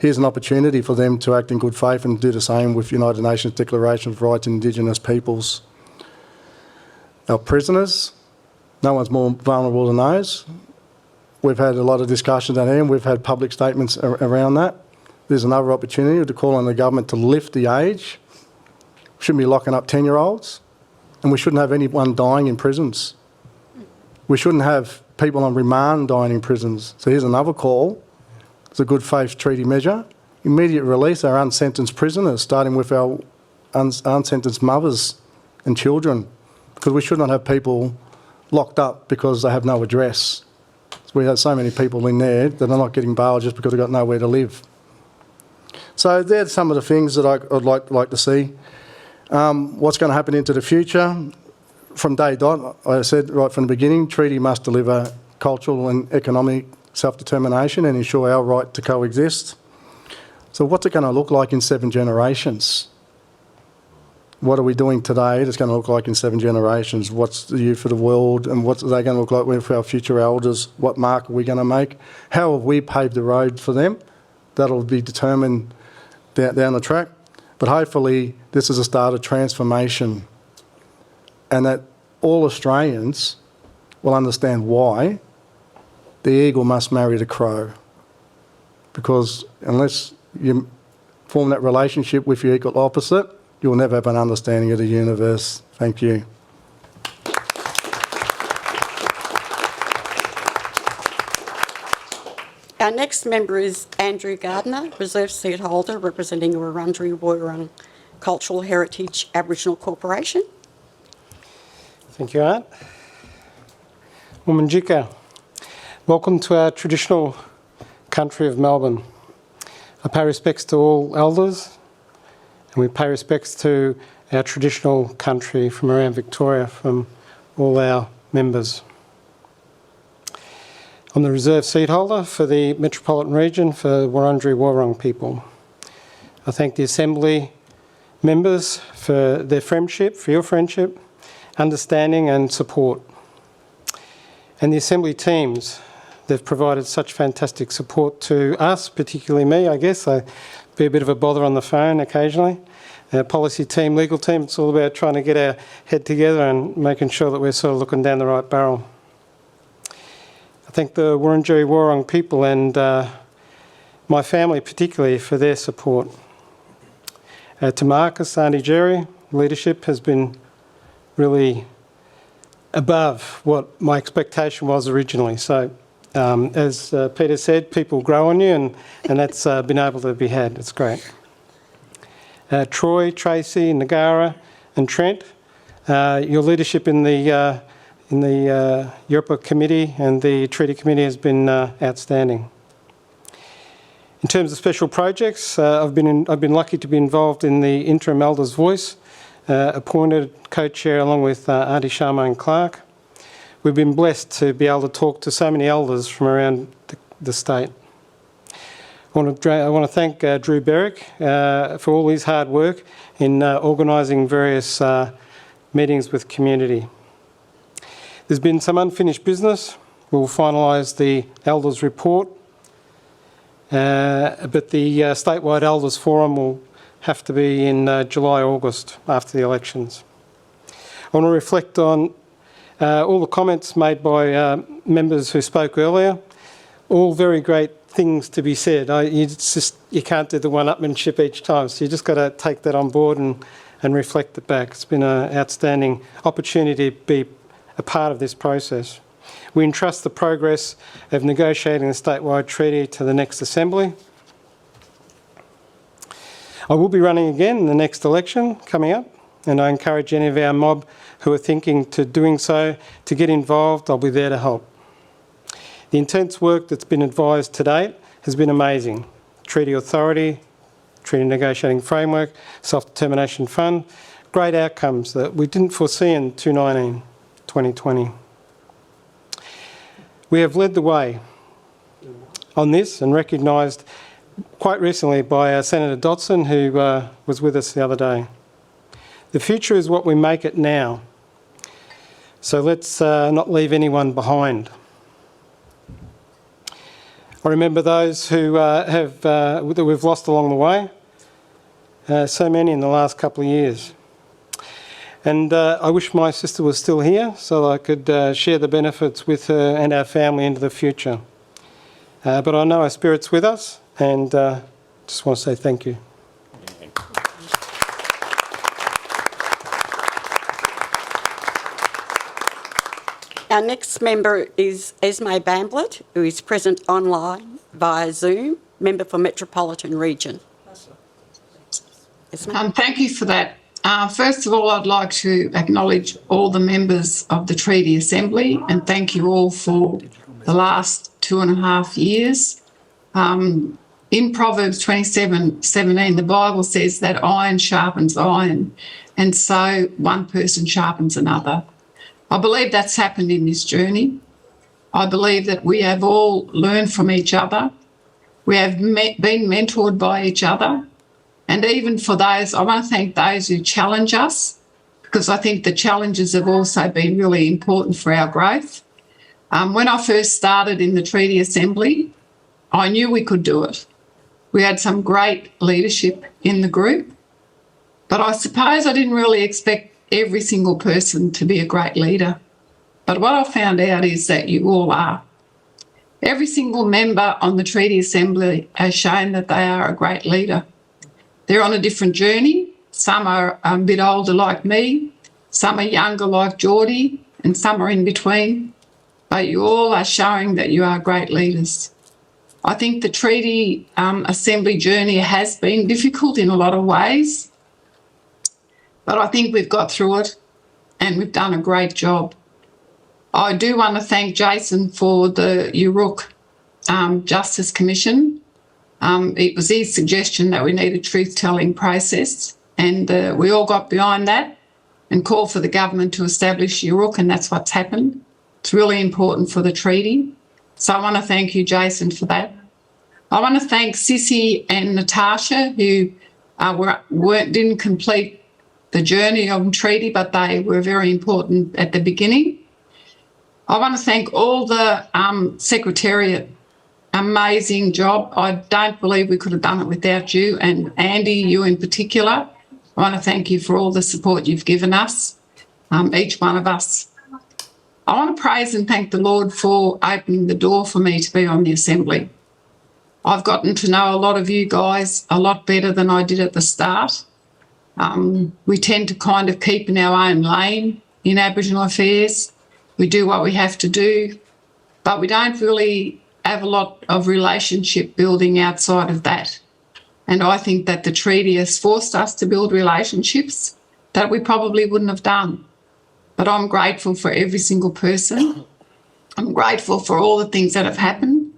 Here's an opportunity for them to act in good faith and do the same with United Nations Declaration of Rights Indigenous Peoples. Our prisoners, no one's more vulnerable than those. We've had a lot of discussions on here and we've had public statements around that. There's another opportunity to call on the government to lift the age. We shouldn't be locking up 10-year-olds and we shouldn't have anyone dying in prisons. We shouldn't have people on remand dying in prisons. So here's another call. It's a good faith treaty measure. Immediate release our unsentenced prisoners, starting with our unsentenced mothers and children, because we should not have people locked up because they have no address. So we have so many people in there that are not getting bail just because they've got nowhere to live. So there's some of the things that I'd like to see. What's going to happen into the future? From day dot, I said right from the beginning, treaty must deliver cultural and economic self-determination and ensure our right to coexist. So what's it going to look like in 7 generations? What are we doing today that's going to look like in 7 generations? What's the youth of the world and what's they going to look like with our future elders? What mark are we going to make? How have we paved the road for them? That'll be determined down the track. But hopefully this is a start of transformation and that all Australians will understand why the eagle must marry the crow. Because unless you form that relationship with your equal opposite, you'll never have an understanding of the universe. Thank you. Our next member is Andrew Gardner, Reserve Seat Holder representing Wurundjeri Woiwurrung Cultural Heritage Aboriginal Corporation. Thank you, Art. Wominjeka, welcome to our traditional country of Melbourne. I pay respects to all elders and we pay respects to our traditional country from around Victoria, from all our members. I'm the reserve seat holder for the Metropolitan Region for Wurundjeri Woiwurrung people. I thank the Assembly members for their friendship, for your friendship, understanding and support. And the Assembly teams, they've provided such fantastic support to us, particularly me, I guess. I be a bit of a bother on the phone occasionally. Our policy team, legal team, it's all about trying to get our head together and making sure that we're sort of looking down the right barrel. I thank the Wurundjeri Woiwurrung people and my family particularly for their support. To Marcus, Aunty Gerry, leadership has been really above what my expectation was originally. So as Peter said, people grow on you and that's been able to be had. It's great. Troy, Tracy, Nagara and Trent, your leadership in the Europa Committee and the Treaty Committee has been outstanding. In terms of special projects, I've been lucky to be involved in the Interim Elders Voice, appointed co-chair along with Aunty Charmaine Clark. we've been blessed to be able to talk to so many elders from around the state. I want to thank Drew Berwick for all his hard work in organising various meetings with community. There's been some unfinished business. We'll finalise the Elders report, but the statewide Elders Forum will have to be in July, August, after the elections. I want to reflect on all the comments made by members who spoke earlier. All very great things to be said. You can't do the one-upmanship each time, so you just got to take that on board and reflect it back. It's been an outstanding opportunity to be a part of this process. We entrust the progress of negotiating the statewide treaty to the next Assembly. I will be running again in the next election coming up, and I encourage any of our mob who are thinking to doing so to get involved. I'll be there to help. The intense work that's been advised to date has been amazing. Treaty Authority, Treaty Negotiating Framework, Self-Determination Fund, great outcomes that we didn't foresee in 2019-2020. We have led the way on this and recognised quite recently by Senator Dotson, who was with us the other day. The future is what we make it now. So let's not leave anyone behind. I remember those who that we've lost along the way, so many in the last couple of years. And I wish my sister was still here so I could share the benefits with her and our family into the future. But I know her spirit's with us, and just want to say thank you. Our next member is Esme Bamblett, who is present online via Zoom, member for Metropolitan Region. Esme? Thank you for that. First of all, I'd like to acknowledge all the members of the Treaty Assembly and thank you all for the last 2.5 years. In Proverbs 27:17, the Bible says that iron sharpens iron, and so one person sharpens another. I believe that's happened in this journey. I believe that we have all learned from each other. We have been mentored by each other. And even for those, I want to thank those who challenge us, because I think the challenges have also been really important for our growth. When I first started in the Treaty Assembly, I knew we could do it. We had some great leadership in the group, but I suppose I didn't really expect every single person to be a great leader. But what I found out is that you all are. Every single member on the Treaty Assembly has shown that they are a great leader. They're on a different journey. Some are a bit older like me, some are younger like Geordie, and some are in between. But you all are showing that you are great leaders. I think the Treaty Assembly journey has been difficult in a lot of ways, but I think we've got through it and we've done a great job. I do want to thank Jason for the Uruk Justice Commission. It was his suggestion that we need a truth-telling process, and we all got behind that and called for the government to establish Uruk, and that's what's happened. It's really important for the treaty. So I want to thank you, Jason, for that. I want to thank Sissy and Natasha, who didn't complete the journey of the treaty, but they were very important at the beginning. I want to thank all the Secretariat. Amazing job. I don't believe we could have done it without you, and Andy, you in particular. I want to thank you for all the support you've given us, each one of us. I want to praise and thank the Lord for opening the door for me to be on the Assembly. I've gotten to know a lot of you guys a lot better than I did at the start. We tend to kind of keep in our own lane in Aboriginal affairs. We do what we have to do, but we don't really have a lot of relationship building outside of that. And I think that the treaty has forced us to build relationships that we probably wouldn't have done. But I'm grateful for every single person. I'm grateful for all the things that have happened.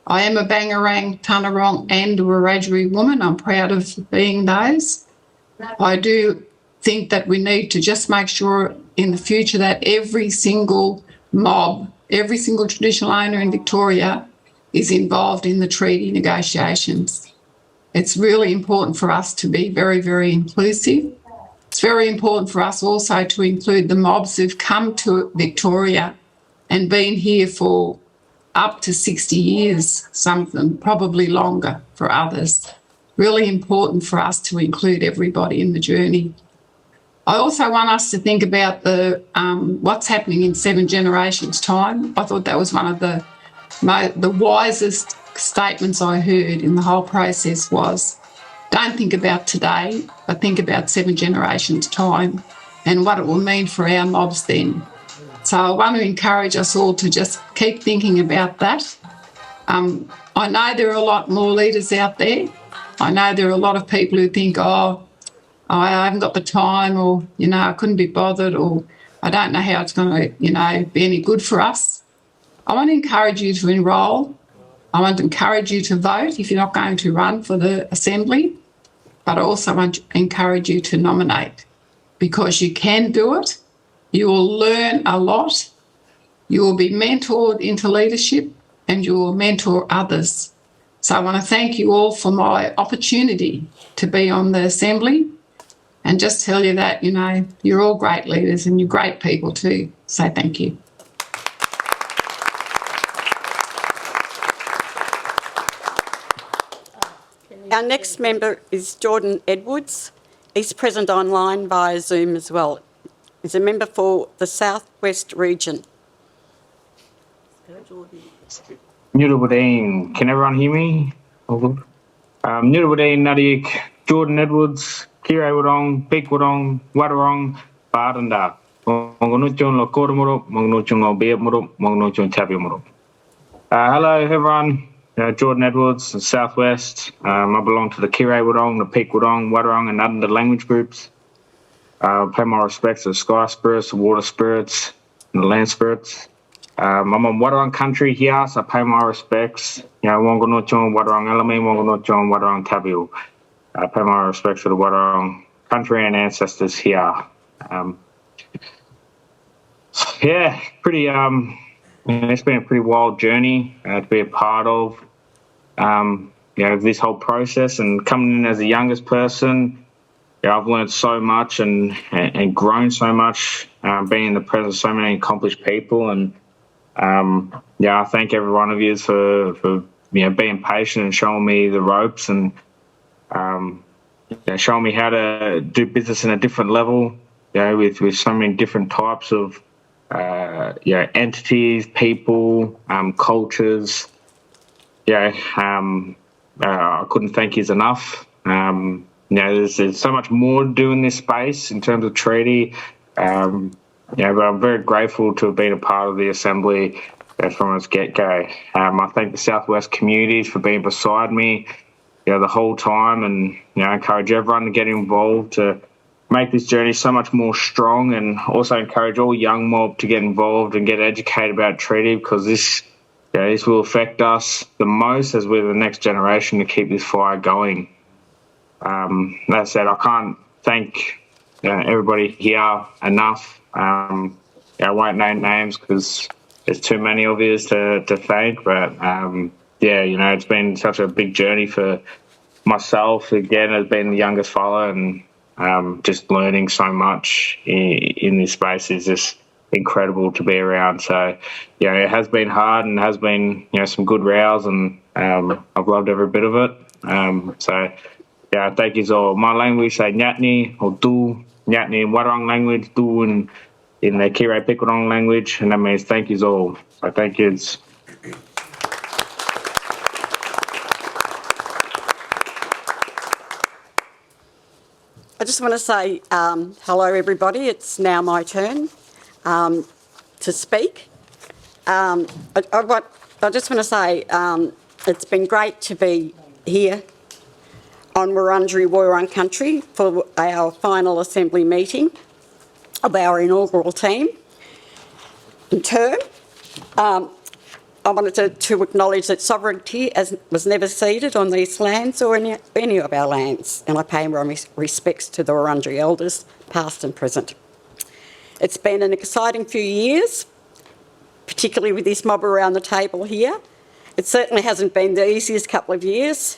I am a Bangarang, Tanarong and a Wiradjuri woman. I'm proud of being those. I do think that we need to just make sure in the future that every single mob, every single traditional owner in Victoria is involved in the treaty negotiations. It's really important for us to be very, very inclusive. It's very important for us also to include the mobs who've come to Victoria and been here for up to 60 years, some of them, probably longer for others. Really important for us to include everybody in the journey. I also want us to think about the what's happening in 7 generations' time. I thought that was one of the wisest statements I heard in the whole process was, don't think about today, but think about 7 generations' time and what it will mean for our mobs then. So I want to encourage us all to just keep thinking about that. I know there are a lot more leaders out there. I know there are a lot of people who think, oh, I haven't got the time, or, you know, I couldn't be bothered, or I don't know how it's going to, you know, be any good for us. I want to encourage you to enrol. I want to encourage you to vote if you're not going to run for the Assembly, but I also want to encourage you to nominate, because you can do it. You will learn a lot. You will be mentored into leadership and you will mentor others. So I want to thank you all for my opportunity to be on the Assembly and just tell you that, you know, you're all great leaders and you're great people too. So thank you. Our next member is Jordan Edwards. He's present online via Zoom as well. He's a member for the South West region. Nurabudeen, can everyone hear me? Nurabudeen, Nadiak, Jordan Edwards, Kira Wurong, Pik Wurong, Wadarong, Badanda, Mongonuchon Lokodomuro, Mongonuchon Obeamuro, Mongonuchon Tabiamuro. Hello everyone, Jordan Edwards, Southwest. I belong to the Kira Wurong, the Pik Wurong, Wadarong, and other language groups. Pay my respects to the sky spirits, the water spirits, and the land spirits. I'm on Wadarong country here, so I pay my respects. You know, Wangonochon, Wadarong Elame, Wangonochon, Wadarong Tabiu. I pay my respects to the Wadarong country and ancestors here. Yeah, pretty, it's been a pretty wild journey to be a part of, you know, this whole process, and coming in as the youngest person. Yeah, I've learned so much and grown so much, being in the presence of so many accomplished people. And yeah, I thank every one of you for you know, being patient and showing me the ropes and you know, showing me how to do business in a different level. You know, with so many different types of you know, entities, people, cultures. Yeah, I couldn't thank you enough. You know, there's so much more to do in this space in terms of treaty. You know, but I'm very grateful to have been a part of the Assembly from its get-go. I thank the Southwest communities for being beside me, you know, the whole time, and you know, I encourage everyone to get involved to make this journey so much more strong, and also encourage all young mob to get involved and get educated about treaty, because this, you know, this will affect us the most as we're the next generation to keep this fire going. That said, I can't thank everybody here enough. I won't name names because there's too many of you to thank, but yeah, you know, it's been such a big journey for myself, again, as being the youngest fellow, and just learning so much in this space is just incredible to be around. So, yeah, it has been hard and has been, you know, some good rows, and I've loved every bit of it. So, yeah, thank you all. My language say Nyatni or Du, Nyatni in Wadarong language, Du in the Kirai Pikarong language, and that means thank you all. So thank you. I just want to say hello, everybody. It's now my turn to speak. I just want to say it's been great to be here on Wurundjeri Woi-wurrung country for our final Assembly meeting of our inaugural term. I wanted to acknowledge that sovereignty was never ceded on these lands or any of our lands, and I pay my respects to the Wurundjeri elders, past and present. It's been an exciting few years, particularly with this mob around the table here. It certainly hasn't been the easiest couple of years,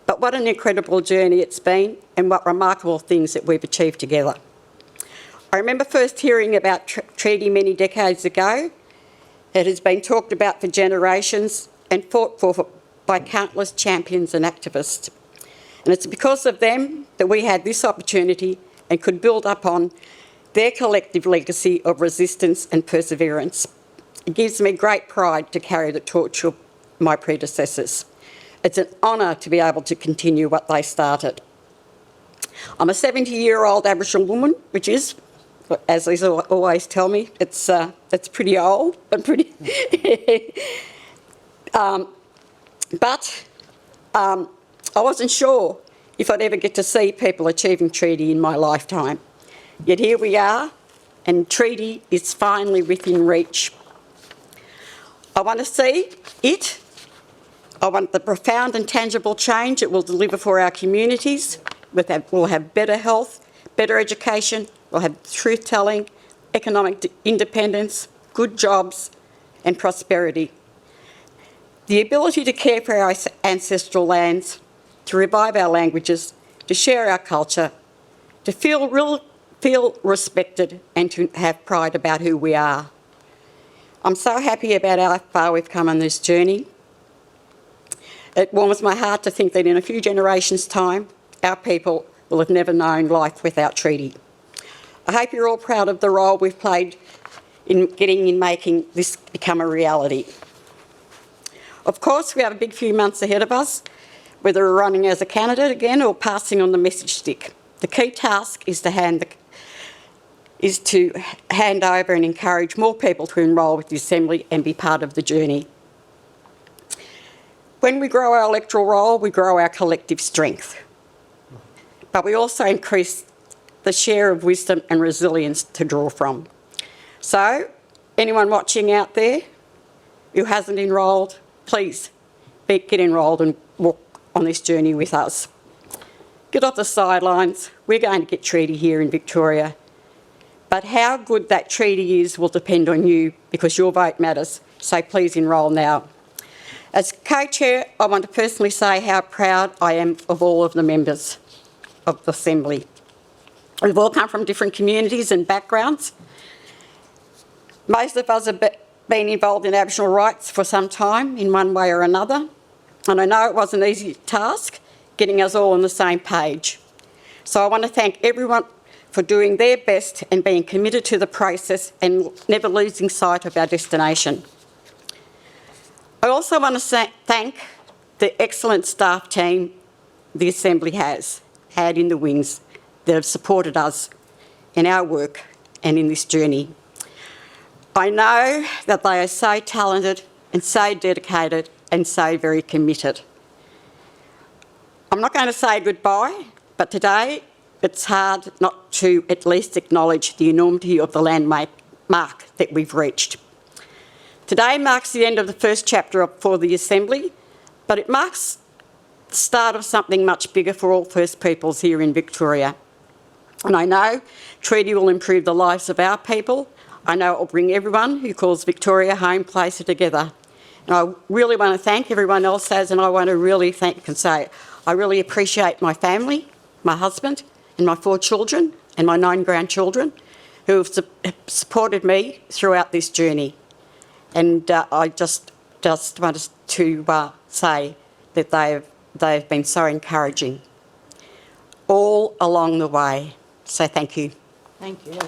but what an incredible journey it's been and what remarkable things that we've achieved together. I remember first hearing about treaty many decades ago. It has been talked about for generations and fought for by countless champions and activists. And it's because of them that we had this opportunity and could build upon their collective legacy of resistance and perseverance. It gives me great pride to carry the torch of my predecessors. It's an honour to be able to continue what they started. I'm a 70-year-old Aboriginal woman, which is, as they always tell me, it's pretty old, but pretty... I wasn't sure if I'd ever get to see people achieving treaty in my lifetime. Yet here we are, and treaty is finally within reach. I want to see it. I want the profound and tangible change it will deliver for our communities. We'll have better health, better education, we'll have truth-telling, economic independence, good jobs and prosperity. The ability to care for our ancestral lands, to revive our languages, to share our culture, to feel respected and to have pride about who we are. I'm so happy about how far we've come on this journey. It warms my heart to think that in a few generations' time, our people will have never known life without treaty. I hope you're all proud of the role we've played in making this become a reality. Of course, we have a big few months ahead of us, whether we're running as a candidate again or passing on the message stick. The key task is to hand over and encourage more people to enrol with the Assembly and be part of the journey. When we grow our electoral roll, we grow our collective strength. But we also increase the share of wisdom and resilience to draw from. So, anyone watching out there who hasn't enrolled, please get enrolled and walk on this journey with us. Get off the sidelines. We're going to get treaty here in Victoria. But how good that treaty is will depend on you because your vote matters. So please enrol now. As co-chair, I want to personally say how proud I am of all of the members of the Assembly. We've all come from different communities and backgrounds. Most of us have been involved in Aboriginal rights for some time in one way or another. And I know it wasn't an easy task getting us all on the same page. So I want to thank everyone for doing their best and being committed to the process and never losing sight of our destination. I also want to thank the excellent staff team the Assembly has had in the wings that have supported us in our work and in this journey. I know that they are so talented and so dedicated and so very committed. I'm not going to say goodbye, but today it's hard not to at least acknowledge the enormity of the landmark that we've reached. Today marks the end of the first chapter for the Assembly, but it marks the start of something much bigger for all First Peoples here in Victoria. And I know treaty will improve the lives of our people. I know it will bring everyone who calls Victoria home closer together. And I really want to thank everyone else and I want to really thank and say I really appreciate my family, my husband and my 4 children and my 9 grandchildren who have supported me throughout this journey. And I just wanted to say that they've been so encouraging all along the way. So thank you. Thank you.